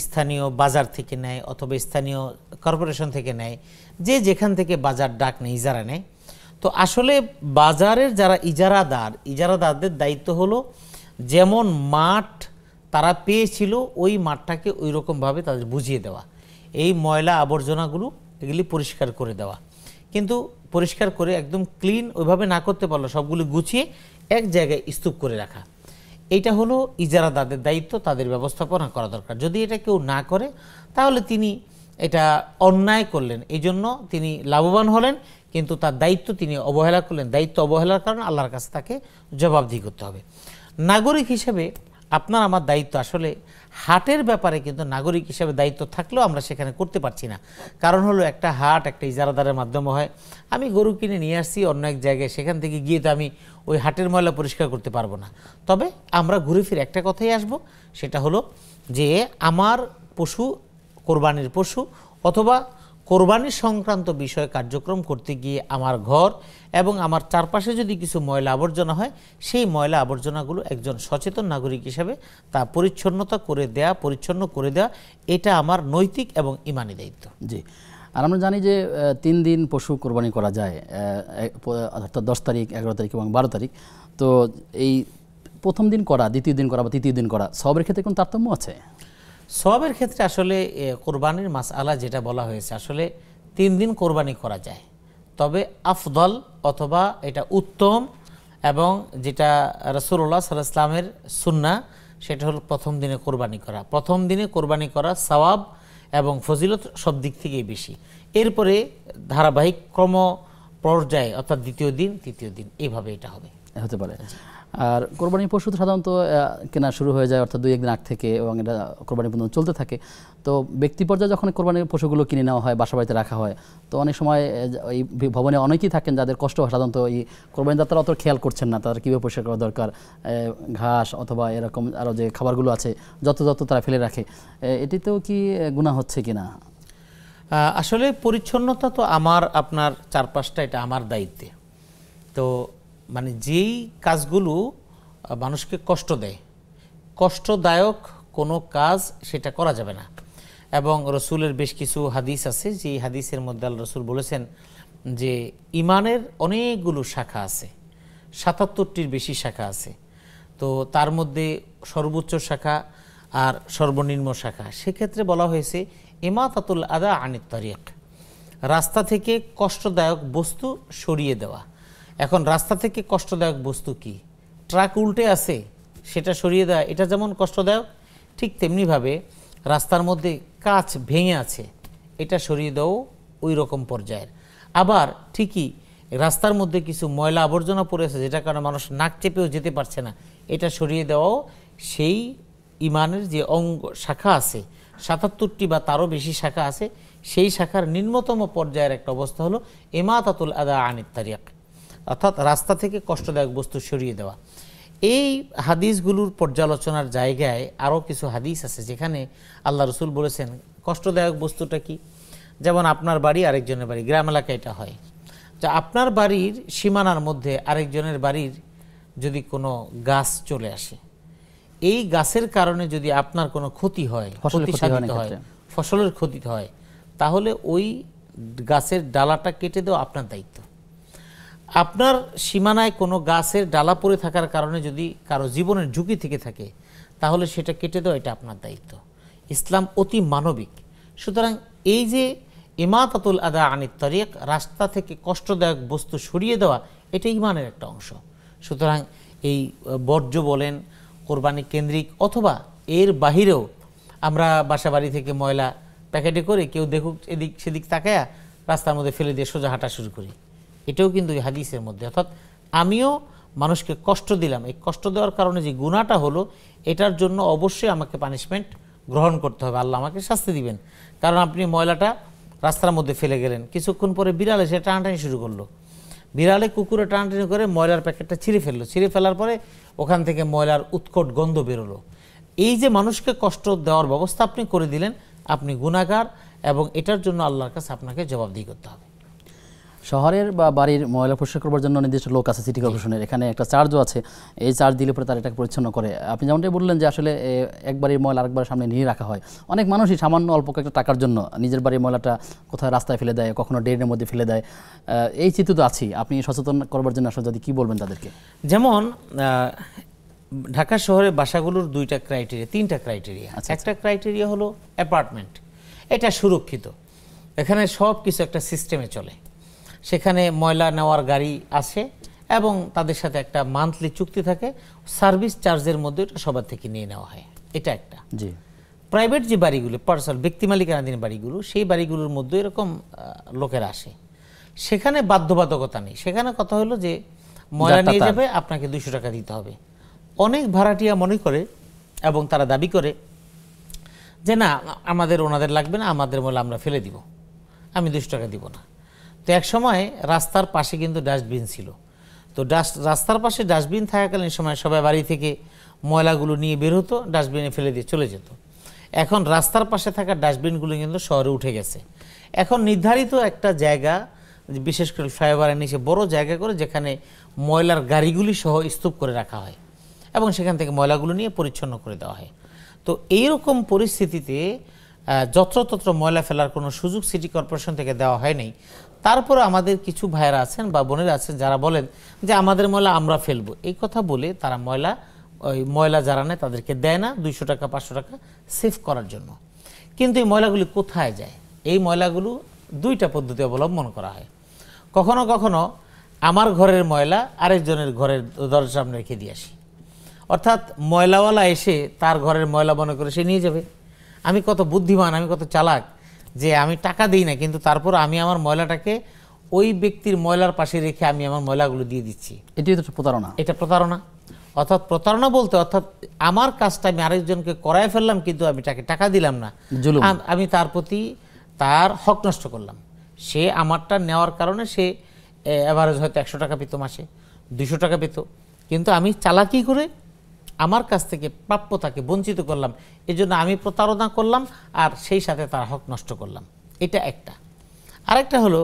স্থানীয় বাজার থেকে নেয় অথবা স্থানীয় কর্পোরেশন থেকে নেয়, যে যেখান থেকে বাজার ডাক নেয়, ইজারা নেয়। তো আসলে বাজারের যারা ইজারাদারদের দায়িত্ব হলো যেমন মাঠ তারা পেয়েছিল ওই মাঠটাকে ওই রকমভাবে তাদের বুঝিয়ে দেওয়া, এই ময়লা আবর্জনাগুলো এগুলি পরিষ্কার করে দেওয়া। কিন্তু পরিষ্কার করে একদম ক্লিন ওইভাবে না করতে পারলো, সবগুলো গুছিয়ে এক জায়গায় স্তূপ করে রাখা, এইটা হলো ইজারাদারদের দায়িত্ব, তাদের ব্যবস্থাপনা করা দরকার। যদি এটা কেউ না করে তাহলে তিনি এটা অন্যায় করলেন, এই জন্য তিনি লাভবান হলেন, কিন্তু তার দায়িত্ব তিনি অবহেলা করলেন। দায়িত্ব অবহেলার কারণে আল্লাহর কাছে তাকে জবাবদিহি করতে হবে। নাগরিক হিসেবে আপনার আমার দায়িত্ব আসলে হাটের ব্যাপারে কিন্তু নাগরিক হিসেবে দায়িত্ব থাকলেও আমরা সেখানে করতে পারছি না। কারণ হলো একটা হাট একটা ইজারাদারের মাধ্যমে হয়। আমি গরু কিনে নিয়ে আসছি অন্য এক জায়গায়, সেখান থেকে গিয়ে তো আমি ওই হাটের ময়লা পরিষ্কার করতে পারবো না। তবে আমরা ঘুরে ফিরে একটা কথাই আসবো, সেটা হলো যে আমার পশু কোরবানির পশু অথবা কোরবানি সংক্রান্ত বিষয় কার্যক্রম করতে গিয়ে আমার ঘর এবং আমার চারপাশে যদি কিছু ময়লা আবর্জনা হয়, সেই ময়লা আবর্জনাগুলো একজন সচেতন নাগরিক হিসেবে তা পরিচ্ছন্ন করে দেওয়া এটা আমার নৈতিক এবং ইমানি দায়িত্ব। জি। আর আমরা জানি যে 3 দিন পশু কোরবানি করা যায়, অর্থাৎ 10 তারিখ, 11 তারিখ এবং 12 তারিখ। তো এই প্রথম দিন করা, দ্বিতীয় দিন করা বা তৃতীয় দিন করা, সবের ক্ষেত্রে কোন তারতম্য আছে? সবের ক্ষেত্রে আসলে কোরবানির মাসআলা যেটা বলা হয়েছে, আসলে 3 দিন কোরবানি করা যায়, তবে আফদল অথবা এটা উত্তম এবং যেটা রাসূলুল্লাহ সাল্লাল্লাহু আলাইহি ওয়াসাল্লামের সুন্নাহ, সেটা হলো প্রথম দিনে কোরবানি করা। প্রথম দিনে কোরবানি করা সওয়াব এবং ফজিলত সব দিক থেকেই বেশি। এরপরে ধারাবাহিক ক্রম পর্যায়ে অর্থাৎ দ্বিতীয় দিন, তৃতীয় দিন, এইভাবে এটা হবে, হতে পারে। আর কোরবানি পশু তো সাধারণত কেনা শুরু হয়ে যায় অর্থাৎ 2-1 দিন আগ থেকে, এবং এটা কোরবানি পর্যন্ত চলতে থাকে। তো ব্যক্তি পর্যায়ে যখন কোরবানির পশুগুলো কিনে নেওয়া হয়, বাসা বাড়িতে রাখা হয়, তো অনেক সময় এই ভবনে অনেকেই থাকেন যাদের কষ্ট হয়, সাধারণত এই কোরবানি দাতারা অত খেয়াল করছেন না তাদের কীভাবে পরিষ্কার করা দরকার, ঘাস অথবা এরকম আরও যে খাবারগুলো আছে যত তারা ফেলে রাখে, এটিতেও কি গুনাহ হচ্ছে কিনা? আসলে পরিচ্ছন্নতা তো আমার আপনার চারপাশটা এটা আমার দায়িত্বে। তো মানে যেই কাজগুলো মানুষকে কষ্ট দেয়, কষ্টদায়ক কোনো কাজ সেটা করা যাবে না। এবং রসুলের বেশ কিছু হাদিস আছে, যে হাদিসের মধ্যে আল্লাহ রসুল বলেছেন যে ইমানের অনেকগুলো শাখা আছে, 77টির বেশি শাখা আছে। তো তার মধ্যে সর্বোচ্চ শাখা আর সর্বনিম্ন শাখা, সেক্ষেত্রে বলা হয়েছে ইমাতাতুল আদা আনিত তারিক, রাস্তা থেকে কষ্টদায়ক বস্তু সরিয়ে দেওয়া। এখন রাস্তা থেকে কষ্টদায়ক বস্তু কি? ট্রাক উল্টে আছে, সেটা সরিয়ে দেওয়া, এটা যেমন কষ্টদায়ক, ঠিক তেমনিভাবে রাস্তার মধ্যে কাঁচ ভেঙে আছে, এটা সরিয়ে দেওয়াও ওই রকম পর্যায়ের। আবার ঠিকই রাস্তার মধ্যে কিছু ময়লা আবর্জনা পড়ে আছে, যেটা কারণে মানুষ নাক চেপেও যেতে পারছে না, এটা সরিয়ে দেওয়াও সেই ইমানের যে অঙ্গ শাখা আছে, 77টি বা তারও বেশি শাখা আছে, সেই শাখার নিম্নতম পর্যায়ের একটা অবস্থা হলো ইমাতাতুল আদা আনিত তারিক, অর্থাৎ রাস্তা থেকে কষ্টদায়ক বস্তু সরিয়ে দেওয়া। এই হাদিসগুলোর পর্যালোচনার জায়গায় আরও কিছু হাদিস আছে যেখানে আল্লাহ রসুল বলেছেন কষ্টদায়ক বস্তুটা কি। যেমন আপনার বাড়ি আরেকজনের বাড়ি, গ্রাম এলাকায় এটা হয়, যে আপনার বাড়ির সীমানার মধ্যে আরেকজনের বাড়ির যদি কোনো গাছ চলে আসে, এই গাছের কারণে যদি আপনার কোনো ক্ষতি হয়, ফসলের ক্ষতি হয়, তাহলে ওই গাছের ডালাটা কেটে দেওয়া আপনার দায়িত্ব। আপনার সীমানায় কোনো গাছের ডালা পড়ে থাকার কারণে যদি কারো জীবনের ঝুঁকি থেকে থাকে, তাহলে সেটা কেটে দেওয়া এটা আপনার দায়িত্ব। ইসলাম অতি মানবিক। সুতরাং এই যে ইমাতাতুল আদা আনিত তারিক, রাস্তা থেকে কষ্টদায়ক বস্তু সরিয়ে দেওয়া, এটা ইমানের একটা অংশ। সুতরাং এই বর্জ্য বলেন, কোরবানি কেন্দ্রিক অথবা এর বাহিরেও আমরা বাসা বাড়ি থেকে ময়লা প্যাকেটে করে কেউ দেখুক এদিক সেদিক তাকায়া রাস্তার মধ্যে ফেলে দিয়ে সোজা হাঁটা শুরু করি, এটাও কিন্তু এই হাদিসের মধ্যে। অর্থাৎ আমিও মানুষকে কষ্ট দিলাম, এই কষ্ট দেওয়ার কারণে যে গুনাহটা হলো, এটার জন্য অবশ্যই আমাকে পানিশমেন্ট গ্রহণ করতে হবে, আল্লাহ আমাকে শাস্তি দিবেন। কারণ আপনি ময়লাটা রাস্তার মধ্যে ফেলে গেলেন, কিছুক্ষণ পরে বিড়াল এসে টানাটানি শুরু করলো, বিড়ালে কুকুরে টানাটানি করে ময়লার প্যাকেটটা ছিঁড়ে ফেললো, ছিঁড়ে ফেলার পরে ওখান থেকে ময়লার উৎকট গন্ধ বেরোলো। এই যে মানুষকে কষ্ট দেওয়ার ব্যবস্থা আপনি করে দিলেন, আপনি গুনাহগার, এবং এটার জন্য আল্লাহর কাছে আপনাকে জবাবদিহি করতে হবে। শহরের বা বাড়ির ময়লা পরিষ্কার করবার জন্য নির্দিষ্ট লোক আছে সিটি কর্পোরেশনের, এখানে একটা চার্জও আছে, এই চার্জ দিলে পরে তারা এটাকে পরিচ্ছন্ন করে। আপনি যেমনটাই বললেন যে আসলে একবারের ময়লা আরেকবার সামনে নিয়ে রাখা হয়, অনেক মানুষই সামান্য অল্প কয়েকটা টাকার জন্য নিজের বাড়ির ময়লাটা কোথায় রাস্তায় ফেলে দেয়, কখনো ড্রেনের মধ্যে ফেলে দেয়। এই চিত্র তো আছেই, আপনি সচেতন করবার জন্য আসলে যদি কী বলবেন তাদেরকে? যেমন ঢাকা শহরের বাসাগুলোর 2টা ক্রাইটেরিয়া, 3টা ক্রাইটেরিয়া। একটা ক্রাইটেরিয়া হলো অ্যাপার্টমেন্ট, এটা সুরক্ষিত, এখানে সব কিছু একটা সিস্টেমে চলে, সেখানে ময়লা নেওয়ার গাড়ি আসে এবং তাদের সাথে একটা মান্থলি চুক্তি থাকে, সার্ভিস চার্জের মধ্যে এটা সবার থেকে নিয়ে নেওয়া হয়, এটা একটা। জি। প্রাইভেট যে বাড়িগুলো, পার্সোনাল ব্যক্তি মালিকানাধীন বাড়িগুলো, সেই বাড়িগুলোর মধ্যে এরকম লোকেরা আসে, সেখানে বাধ্যবাধকতা নেই, সেখানে কথা হলো যে ময়লা নিয়ে যাবে, আপনাকে 200 টাকা দিতে হবে। অনেক ভাড়াটিয়া মনে করে এবং তারা দাবি করে যে না আমাদের ওনাদের লাগবে না, আমাদের ময়লা আমরা ফেলে দিব, আমি 200 টাকা দিব না। তো এক সময় রাস্তার পাশে কিন্তু ডাস্টবিন ছিল, তো রাস্তার পাশে ডাস্টবিন থাকাকালীন সময় সবাই বাড়ি থেকে ময়লাগুলো নিয়ে বের হতো, ডাস্টবিনে ফেলে দিয়ে চলে যেত। এখন রাস্তার পাশে থাকা ডাস্টবিনগুলো কিন্তু শহরে উঠে গেছে। এখন নির্ধারিত একটা জায়গা, বিশেষ করে ফ্লাইওভারের নিচে বড় জায়গা করে, যেখানে ময়লার গাড়িগুলি সহ স্তূপ করে রাখা হয় এবং সেখান থেকে ময়লাগুলো নিয়ে পরিচ্ছন্ন করে দেওয়া হয়। তো এইরকম পরিস্থিতিতে যত্রতত্র ময়লা ফেলার কোনো সুযোগ সিটি কর্পোরেশন থেকে দেওয়া হয়নি। তারপরে আমাদের কিছু ভাইয়েরা আছেন বা বোনেরা আছেন যারা বলেন যে আমাদের ময়লা আমরা ফেলবো, এই কথা বলে তারা ময়লা যারা নেয় তাদেরকে দেয় না 200 টাকা 500 টাকা সেভ করার জন্য। কিন্তু এই ময়লাগুলি কোথায় যায়? এই ময়লাগুলো 2টা পদ্ধতি অবলম্বন করা হয়। কখনো কখনো আমার ঘরের ময়লা আরেকজনের ঘরের দরজার সামনে রেখে দিয়ে আসি, অর্থাৎ ময়লাওয়ালা এসে তার ঘরের ময়লা মনে করে সে নিয়ে যাবে। আমি কত বুদ্ধিমান, আমি কত চালাক যে আমি টাকা দিই না, কিন্তু তারপর আমি আমার ময়লাটাকে ওই ব্যক্তির ময়লার পাশে রেখে আমি আমার ময়লাগুলো দিয়ে দিচ্ছি। এটি তো প্রতারণা। এটা প্রতারণা। অর্থাৎ প্রতারণা বলতে অর্থাৎ আমার কাজটা আমি আরেকজনকে করায় ফেললাম, কিন্তু আমি তাকে টাকা দিলাম না, আমি তার প্রতি তার হক নষ্ট করলাম। সে আমারটা নেওয়ার কারণে সে এভারেজ হয়তো 100 টাকা পেত, মাসে 200 টাকা পেত, কিন্তু আমি চালাকি করে আমার কাছ থেকে প্রাপ্য তাকে বঞ্চিত করলাম। এই জন্য আমি প্রতারণা করলাম আর সেই সাথে তার হক নষ্ট করলাম। এটা একটা। আরেকটা হলো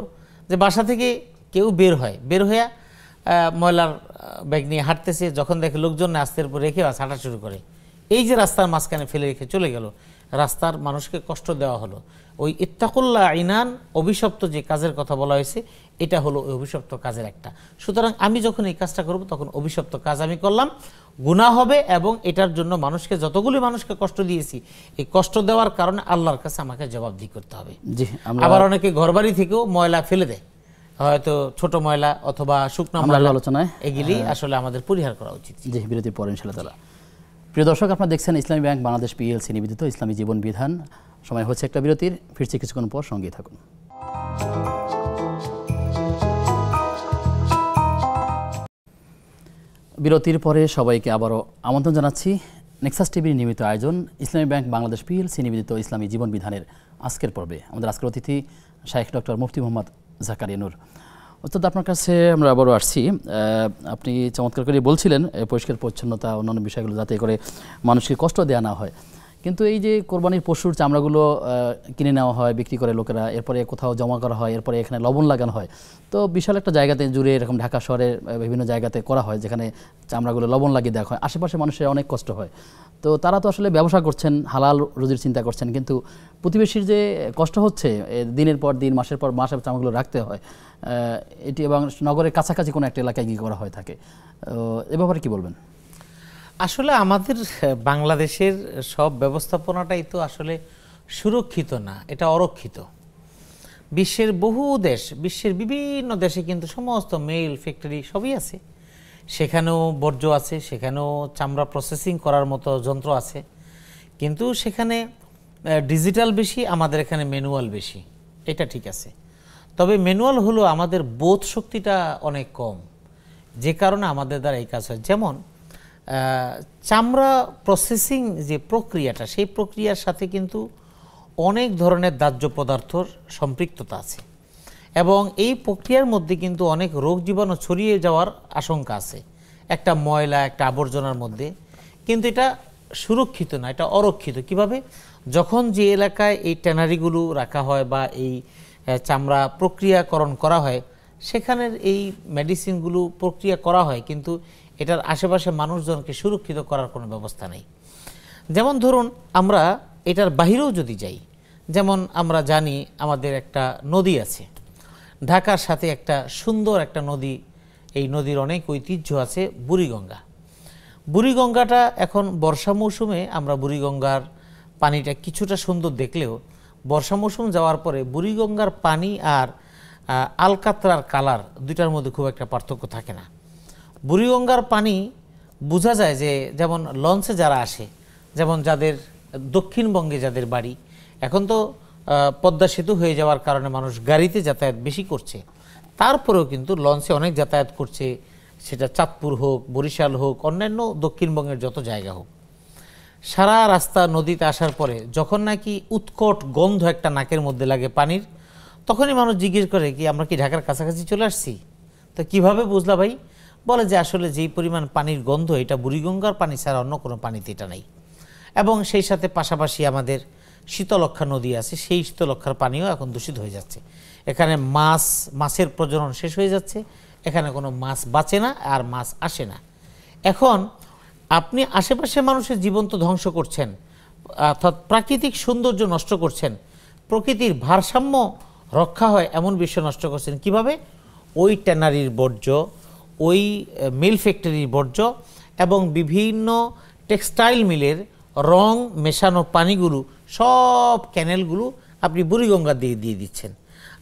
যে বাসা থেকে কেউ বের হয়ে ময়লার ব্যাগ নিয়ে হাঁটতেছে, যখন দেখে লোকজন আস্তের উপর রেখে হাঁটা শুরু করে, এই যে রাস্তার মাঝখানে ফেলে রেখে চলে গেল, রাস্তার মানুষকে কষ্ট দেওয়া হলো। ওই ইত্তাকুল্লাহ আইনান, অভিশপ্ত যে কাজের কথা বলা হয়েছে, এটা হলো ওই অভিশপ্ত কাজের একটা। সুতরাং আমি যখন এই কাজটা করব তখন অভিশপ্ত কাজ আমি করলাম, গুনাহ হবে, এবং এটার জন্য যতগুলি মানুষকে কষ্ট দিয়েছি, এই কষ্ট দেওয়ার কারণে আল্লাহর কাছে আমাকে জবাবদিহি করতে হবে। আবার অনেকে ঘরবাড়ি থেকেও ময়লা ফেলে দেয়, হয়তো ছোট ময়লা অথবা শুকনো ময়লা, আলোচনায় এগুলি আসলে আমাদের পরিহার করা উচিত। জি, বিরতির পর ইনশাআল্লাহ। প্রিয় দর্শক, আপনারা দেখছেন ইসলামী ব্যাংক বাংলাদেশ পিএলসি নিবেদিত ইসলামী জীবন বিধান। সময় হচ্ছে একটা বিরতির, ফিরছি কিছুক্ষণ পর, সঙ্গেই থাকুন। বিরতির পরে সবাইকে আবারও আমন্ত্রণ জানাচ্ছি নেক্সাস টিভির নিয়মিত আয়োজন ইসলামী ব্যাংক বাংলাদেশ পিএলসি নিবেদিত ইসলামী জীবন বিধানের আজকের পর্বে। আমাদের আজকের অতিথি শাইখ ডক্টর মুফতি মোহাম্মদ জাকারিয়া নূর। অর্থাৎ আপনার কাছে আমরা আবারও আসছি। আপনি চমৎকার করে বলছিলেন পরিষ্কার পরিচ্ছন্নতা, অন্যান্য বিষয়গুলো যাতে করে মানুষকে কষ্ট দেওয়া না হয়। কিন্তু এই যে কোরবানির পশুর চামড়াগুলো কিনে নেওয়া হয়, বিক্রি করে লোকেরা, এরপরে কোথাও জমা করা হয়, এরপরে এখানে লবণ লাগানো হয়। তো বিশাল একটা জায়গাতে জুড়ে এরকম ঢাকা শহরের বিভিন্ন জায়গাতে করা হয়, যেখানে চামড়াগুলো লবণ লাগিয়ে দেওয়া হয়। আশেপাশে মানুষের অনেক কষ্ট হয়। তো তারা তো আসলে ব্যবসা করছেন, হালাল রুজির চিন্তা করছেন, কিন্তু প্রতিবেশীর যে কষ্ট হচ্ছে, দিনের পর দিন, মাসের পর মাস চামড়াগুলো রাখতে হয় এটি, এবং নগরের কাছাকাছি কোনো একটা এলাকায় গিয়ে করা হয় থাকে। এ ব্যাপারে কি বলবেন? আসলে আমাদের বাংলাদেশের সব ব্যবস্থাপনাটাই তো আসলে সুরক্ষিত না, এটা অরক্ষিত। বিশ্বের বহু দেশ, বিশ্বের বিভিন্ন দেশে কিন্তু সমস্ত মিল, ফ্যাক্টরি সবই আছে, সেখানেও বর্জ্য আছে, সেখানেও চামড়া প্রসেসিং করার মতো যন্ত্র আছে, কিন্তু সেখানে ডিজিটাল বেশি, আমাদের এখানে ম্যানুয়াল বেশি। এটা ঠিক আছে, তবে ম্যানুয়াল হলো আমাদের বোধ শক্তিটা অনেক কম, যে কারণে আমাদের দ্বারা এই কাজ হয়। যেমন চামড়া প্রসেসিং যে প্রক্রিয়াটা, সেই প্রক্রিয়ার সাথে কিন্তু অনেক ধরনের দাহ্য পদার্থর সম্পৃক্ততা আছে, এবং এই প্রক্রিয়ার মধ্যে কিন্তু অনেক রোগ জীবাণু ছড়িয়ে যাওয়ার আশঙ্কা আছে একটা ময়লা, একটা আবর্জনার মধ্যে। কিন্তু এটা সুরক্ষিত না, এটা অরক্ষিত। কিভাবে? যখন যে এলাকায় এই ট্যানারিগুলো রাখা হয় বা এই চামড়া প্রক্রিয়াকরণ করা হয়, সেখানের এই মেডিসিনগুলো প্রক্রিয়া করা হয়, কিন্তু এটার আশেপাশে মানুষজনকে সুরক্ষিত করার কোনো ব্যবস্থা নেই। যেমন ধরুন, আমরা এটার বাহিরেও যদি যাই, যেমন আমরা জানি আমাদের একটা নদী আছে, ঢাকার সাথে একটা সুন্দর একটা নদী, এই নদীর অনেক ঐতিহ্য আছে, বুড়িগঙ্গা। বুড়িগঙ্গাটা এখন বর্ষা মৌসুমে আমরা বুড়িগঙ্গার পানিটা কিছুটা সুন্দর দেখলেও, বর্ষা মৌসুম যাওয়ার পরে বুড়িগঙ্গার পানি আর আলকাতরার কালার দুইটার মধ্যে খুব একটা পার্থক্য থাকে না। বুড়িগঙ্গার পানি বোঝা যায় যে, যেমন লঞ্চে যারা আসে, যেমন যাদের দক্ষিণবঙ্গে যাদের বাড়ি, এখন তো পদ্মা সেতু হয়ে যাওয়ার কারণে মানুষ গাড়িতে যাতায়াত বেশি করছে, তারপরেও কিন্তু লঞ্চে অনেক যাতায়াত করছে, সেটা চাঁদপুর হোক, বরিশাল হোক, অন্যান্য দক্ষিণবঙ্গের যত জায়গা হোক। সারা রাস্তা নদীতে আসার পরে যখন নাকি উৎকট গন্ধ একটা নাকের মধ্যে লাগে পানির, তখনই মানুষ জিজ্ঞেস করে কি আমরা কি ঢাকার কাছাকাছি চলে আসছি? তো কিভাবে বুঝলা ভাই? বলে যে আসলে যেই পরিমাণ পানির গন্ধ, এটা বুড়িগঙ্গার পানি ছাড়া অন্য কোনো পানিতে এটা নাই। এবং সেই সাথে পাশাপাশি আমাদের শীতলক্ষা নদী আছে, সেই শীতলক্ষার পানিও এখন দূষিত হয়ে যাচ্ছে। এখানে মাছের প্রজনন শেষ হয়ে যাচ্ছে, এখানে কোনো মাছ বাঁচে না, আর মাছ আসে না। এখন আপনি আশেপাশে মানুষের জীবন তো ধ্বংস করছেন, অর্থাৎ প্রাকৃতিক সৌন্দর্য নষ্ট করছেন, প্রকৃতির ভারসাম্য রক্ষা হয় এমন বিষয় নষ্ট করছেন। কিভাবে? ওই ট্যানারির বর্জ্য, ওই মিল ফ্যাক্টরির বর্জ্য এবং বিভিন্ন টেক্সটাইল মিলের রং মেশানো পানিগুলো, সব ক্যানেলগুলো আপনি বুড়িগঙ্গা দিয়ে দিচ্ছেন।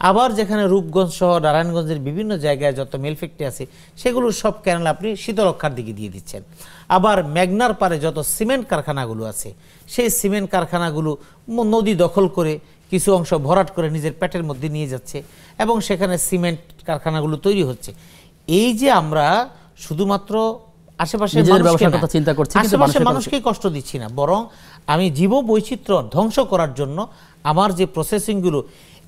আবার যেখানে রূপগঞ্জ সহ নারায়ণগঞ্জের বিভিন্ন জায়গায় যত মিল ফ্যাক্টরি আছে, সেগুলো সব ক্যানেল আপনি শীতলক্ষার দিকে দিয়ে দিচ্ছেন। আবার মেঘনার পারে যত সিমেন্ট কারখানাগুলো আছে, সেই সিমেন্ট কারখানাগুলো নদী দখল করে কিছু অংশ ভরাট করে নিজের পেটের মধ্যে নিয়ে যাচ্ছে এবং সেখানে সিমেন্ট কারখানাগুলো তৈরি হচ্ছে। এই যে আমরা শুধুমাত্র আশেপাশের মানুষকেই কষ্ট দিচ্ছি না, বরং আমি জীব বৈচিত্র্য ধ্বংস করার জন্য আমার যে প্রসেসিংগুলো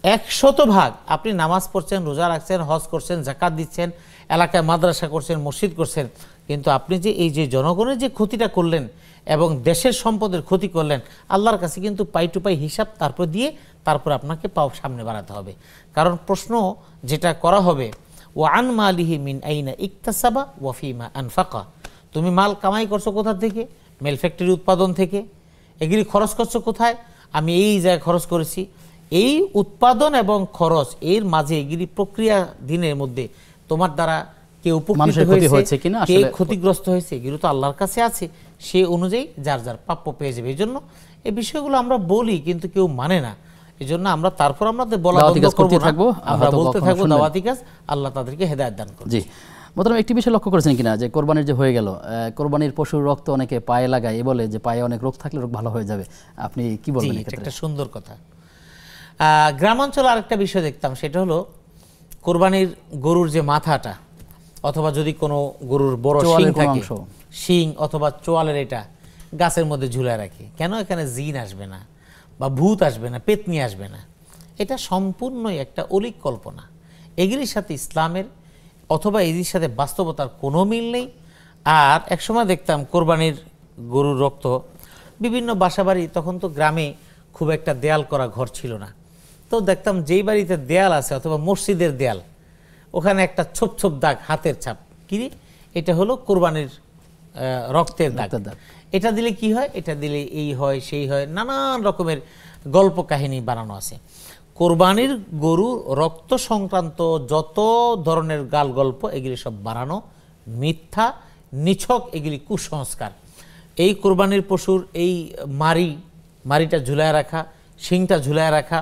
100% আপনি নামাজ পড়ছেন, রোজা রাখছেন, হজ করছেন, জাকাত দিচ্ছেন, এলাকায় মাদ্রাসা করছেন, মসজিদ করছেন, কিন্তু আপনি যে এই যে জনগণের যে ক্ষতিটা করলেন এবং দেশের সম্পদের ক্ষতি করলেন, আল্লাহর কাছে কিন্তু পাই টু পাই হিসাব তারপর আপনাকে পাও সামনে বাড়াতে হবে। কারণ প্রশ্ন যেটা করা হবে, ওয়ান মালিহি মিন আইনা ইকতাসাবা ওয়া ফিমা আনফাকা, তুমি মাল কামাই করছো কোথা থেকে? মিল ফ্যাক্টরি উৎপাদন থেকে। এগুলি খরচ করছো কোথায়? আমি এই জায়গায় খরচ করেছি। এই উৎপাদন এবং খরচ এর মাঝে এগুলি প্রক্রিয়া দিনের মধ্যে তোমার দ্বারা কে উপকৃত হয়েছে কিনা, কে ক্ষতিগ্রস্ত হয়েছে, এগুলো তো আল্লাহর কাছে আছে, সে অনুযায়ী যার যার প্রাপ্য পেয়ে যাবে। এই জন্য এই বিষয়গুলো আমরা বলি, কিন্তু কেউ মানে না। এই জন্য আমরা তারপর আমাদের বলা বন্ধ করতে থাকবো, আমরা বলতে থাকবো দাওয়াতি কাজ, আল্লাহ তাদেরকে হেদায়েত দান করুন। জি মোহতারাম, একটি বিষয় লক্ষ্য করেছেন কিনা যে কোরবানির যে হয়ে গেল, কোরবানির পশুর রক্ত অনেকে পায়ে লাগায়, বলে যে পায়ে অনেক রোগ থাকলে রোগ ভালো হয়ে যাবে, আপনি কি বলবেন? এটা একটা সুন্দর কথা। গ্রামাঞ্চলে আরেকটা বিষয় দেখতাম, সেটা হলো কোরবানির গরুর যে মাথাটা, অথবা যদি কোনো গরুর বড় শিং থাকে, শিং অথবা চোয়ালের এটা গাছের মধ্যে ঝুলায় রাখে। কেন? এখানে জিন আসবে না, বা ভূত আসবে না, পেতনি আসবে না। এটা সম্পূর্ণই একটা অলীক কল্পনা। এগুলির সাথে ইসলামের অথবা এদের সাথে বাস্তবতার কোনো মিল নেই। আর একসময় দেখতাম কোরবানির গরুর রক্ত বিভিন্ন বাসাবাড়ি, তখন তো গ্রামে খুব একটা দেয়াল করা ঘর ছিল না, তো দেখতাম যেই বাড়িতে দেয়াল আছে অথবা মসজিদের দেয়াল, ওখানে একটা ছোপ ছোপ দাগ, হাতের ছাপ। কি? এটা হলো কোরবানির রক্তের দাগ। এটা দিলে কি হয়, এটা দিলে এই হয়, সেই হয়, নানান রকমের গল্প কাহিনী বানানো আছে। কোরবানির গরু রক্ত সংক্রান্ত যত ধরনের গাল গল্প, এগুলি সব বানানো, মিথ্যা, নিছক, এগুলি কুসংস্কার। এই কোরবানির পশুর এই মারিটা ঝুলায় রাখা, শিংটা ঝুলায় রাখা,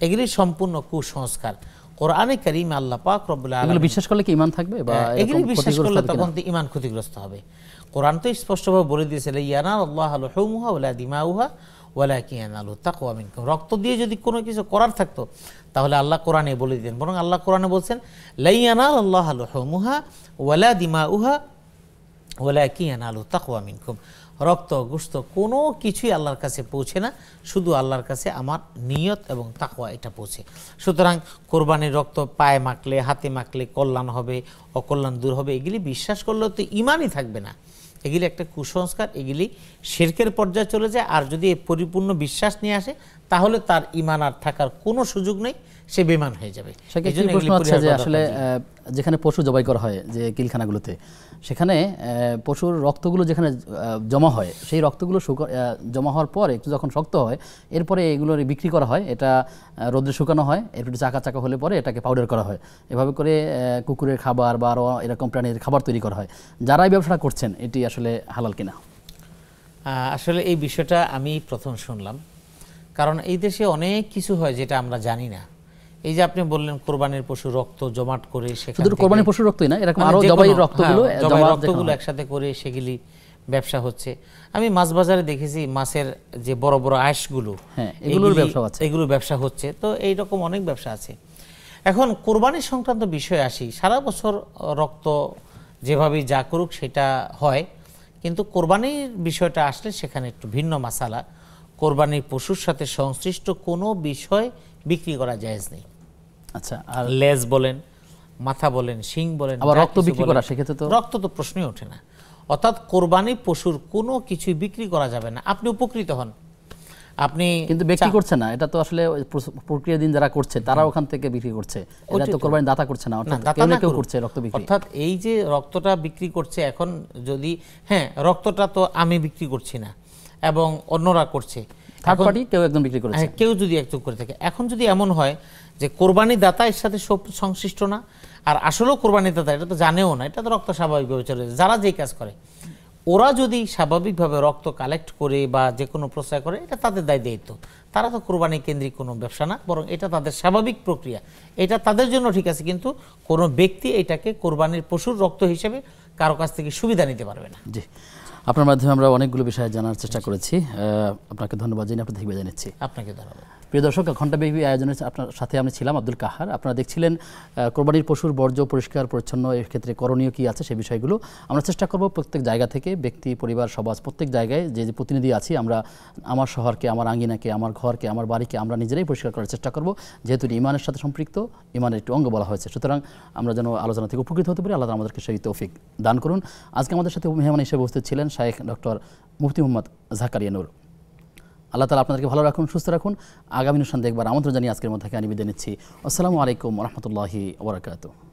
এগুলি সম্পূর্ণ কুসংস্কার। কোরআনে কারীমে আল্লাহ পাক রব্বুল আলামিন, এগুলো বিশ্বাস করলে কি ঈমান থাকবে? বা এগুলি বিশ্বাস করলে তখন তো ঈমান ক্ষতিগ্রস্ত হবে। কোরআন তো স্পষ্টভাবে বলে দিয়েছে, ইয়ানালুল্লাহু লুহুমুহা ওয়ালা দিমাউহা ওয়ালাকিন ইয়ানালুহু তাকওয়া মিনকুম। রক্ত দিয়ে যদি কোনো কিছু করার থাকতো তাহলে আল্লাহ কোরআনে বলে দিতেন, বরং আল্লাহ কোরআনে বলছেন লা ইয়ানালুল্লাহু লুহুমুহা ওয়ালা দিমাউহা ওয়ালাকিন ইয়ানালুহু তাকওয়া মিনকুম। রক্ত গোশত কোনো কিছুই আল্লাহর কাছে পৌঁছে না, শুধু আল্লাহর কাছে আমার নিয়ত এবং তাকওয়া এটা পৌঁছে। সুতরাং কোরবানির রক্ত পায়ে মাখলে, হাতে মাখলে কল্যাণ হবে, অকল্যাণ দূর হবে, এগুলি বিশ্বাস করলেও তো ঈমানই থাকবে না। এগুলি একটা কুসংস্কার, এগুলি শিরকের পর্যায়ে চলে যায়। আর যদি পরিপূর্ণ বিশ্বাস নিয়ে আসে তাহলে তার ঈমান আর থাকার কোনো সুযোগ নেই, সে বেঈমান হয়ে যাবে। আসলে যেখানে পশু জবাই করা হয়, যে কিলখানাগুলোতে, সেখানে পশুর রক্তগুলো যেখানে জমা হয়, সেই রক্তগুলো জমা হওয়ার পর একটু যখন শক্ত হয়, এরপরে এগুলো বিক্রি করা হয়। এটা রোদে শুকানো হয়, একটু চাকা চাকা হলে পরে এটাকে পাউডার করা হয়। এভাবে করে কুকুরের খাবার বা আরও এরকম প্রাণীর খাবার তৈরি করা হয়। যারা এই ব্যবসাটা করছেন, এটি আসলে হালাল কিনা? আসলে এই বিষয়টা আমি প্রথম শুনলাম, কারণ এই দেশে অনেক কিছু হয় যেটা আমরা জানি না। এই যে আপনি বললেন কোরবানির পশু রক্ত জমাট করে, শুধু কোরবানির পশুর রক্তই না, এরকম আরো জবাইয়ের রক্তগুলো একসাথে করে সেগুলি ব্যবসা হচ্ছে। আমি মাছ বাজারে দেখেছি মাছের যে বড় বড় আঁশগুলো, এগুলোর ব্যবসা হচ্ছে। তো এইরকম অনেক ব্যবসা আছে। এখন কোরবানি সংক্রান্ত বিষয়ে আসি। সারা বছর রক্ত যেভাবে যা করুক সেটা হয়, কিন্তু কোরবানির বিষয়টা আসলে সেখানে একটু ভিন্ন মাসালা। কোরবানির পশুর সাথে সংশ্লিষ্ট কোনো বিষয় বিক্রি করা জায়েজ নেই। আচ্ছা, আর লেজ বলেন, মাথা বলেন, শিং বলেন, আবার যা রক্ত কিছু বিক্রি বলেন, করা সেক্ষেত্রে তো রক্ত তো প্রশ্নই ওঠে না। অর্থাৎ কোরবানি পশুর কোনো কিছুই বিক্রি করা যাবে না। আপনি উপকৃত হন, আপনি কিন্তু ব্যক্তি করছে না, এটা তো আসলে ওই প্রক্রিয়া দিন যারা করছে তারা ওখান থেকে বিক্রি করছে, এটা তো কোরবানি দাতা করছে না, অর্থাৎ দাতা কেউ না না কেউ করুক। করছে রক্ত বিক্রি। অর্থাৎ এই যে রক্তটা বিক্রি করছে এখন, যদি হ্যাঁ রক্তটা তো আমি বিক্রি করছি না এবং অন্যরা করছে, থার্ড পার্টি কেউ একজন বিক্রি করেছে, হ্যাঁ, কেউ যদি একজন করে থাকে। এখন যদি এমন হয় যে কোরবানি দাতা এর সাথে সংশ্লিষ্ট না, আর আসলেও কোরবানি দাতা এটা তো জানেও না, এটা তো রক্ত স্বাভাবিকভাবে চলে যায়, যারা যেই কাজ করে ওরা যদি স্বাভাবিকভাবে রক্ত কালেক্ট করে বা যে কোনো প্রক্রিয়া করে, এটা তাদের দায়িত্ব। তারা তো কোরবানি কেন্দ্রিক কোনো ব্যবসা না, বরং এটা তাদের স্বাভাবিক প্রক্রিয়া, এটা তাদের জন্য ঠিক আছে। কিন্তু কোনো ব্যক্তি এটাকে কোরবানির পশুর রক্ত হিসেবে কারো কাছ থেকে সুবিধা নিতে পারবে না। জি, আপনার মাধ্যমে আমরা অনেকগুলো বিষয় জানার চেষ্টা করেছি। আপনাকে ধন্যবাদ জানিয়ে আপনার থেকে বিদায় নিচ্ছি। আপনাকে ধন্যবাদ। প্রিয় দর্শক, ঘণ্টাব্যাপী আয়োজনে আপনার সাথে আমি ছিলাম আব্দুল কাহার। আপনারা দেখছিলেন কোরবানির পশুর বর্জ্য পরিষ্কার পরিচ্ছন্ন এর ক্ষেত্রে করণীয় কী আছে সেই বিষয়গুলো। আমরা চেষ্টা করব প্রত্যেক জায়গা থেকে, ব্যক্তি, পরিবার, সমাজ, প্রত্যেক জায়গায় যে যে প্রতিনিধি আছি আমরা আমার শহরকে, আমার আঙ্গিনাকে, আমার ঘরকে, আমার বাড়িকে আমরা নিজেরাই পরিষ্কার করার চেষ্টা করব, যেহেতু ইমানের সাথে সম্পৃক্ত, ইমানের একটি অঙ্গ বলা হয়েছে। সুতরাং আমরা যেন আলোচনা থেকে উপকৃত হতে পারি, আল্লাহ আমাদেরকে সেই তৌফিক দান করুন। আজকে আমাদের সাথে মেহমান হিসেবে উপস্থিত ছিলেন শায়েখ ডক্টর মুফতি মোহাম্মদ জাকারিয়া নূর। আল্লাহ তাআলা আপনাদেরকে ভালো রাখুন, সুস্থ রাখুন। আগামী অনুষ্ঠান দেখবার আমন্ত্রণ জানিয়ে আজকের মধ্যে আমি বিদায় নিচ্ছি। আসসালামু আলাইকুম ওয়া রাহমাতুল্লাহি ওয়া বারাকাতুহু।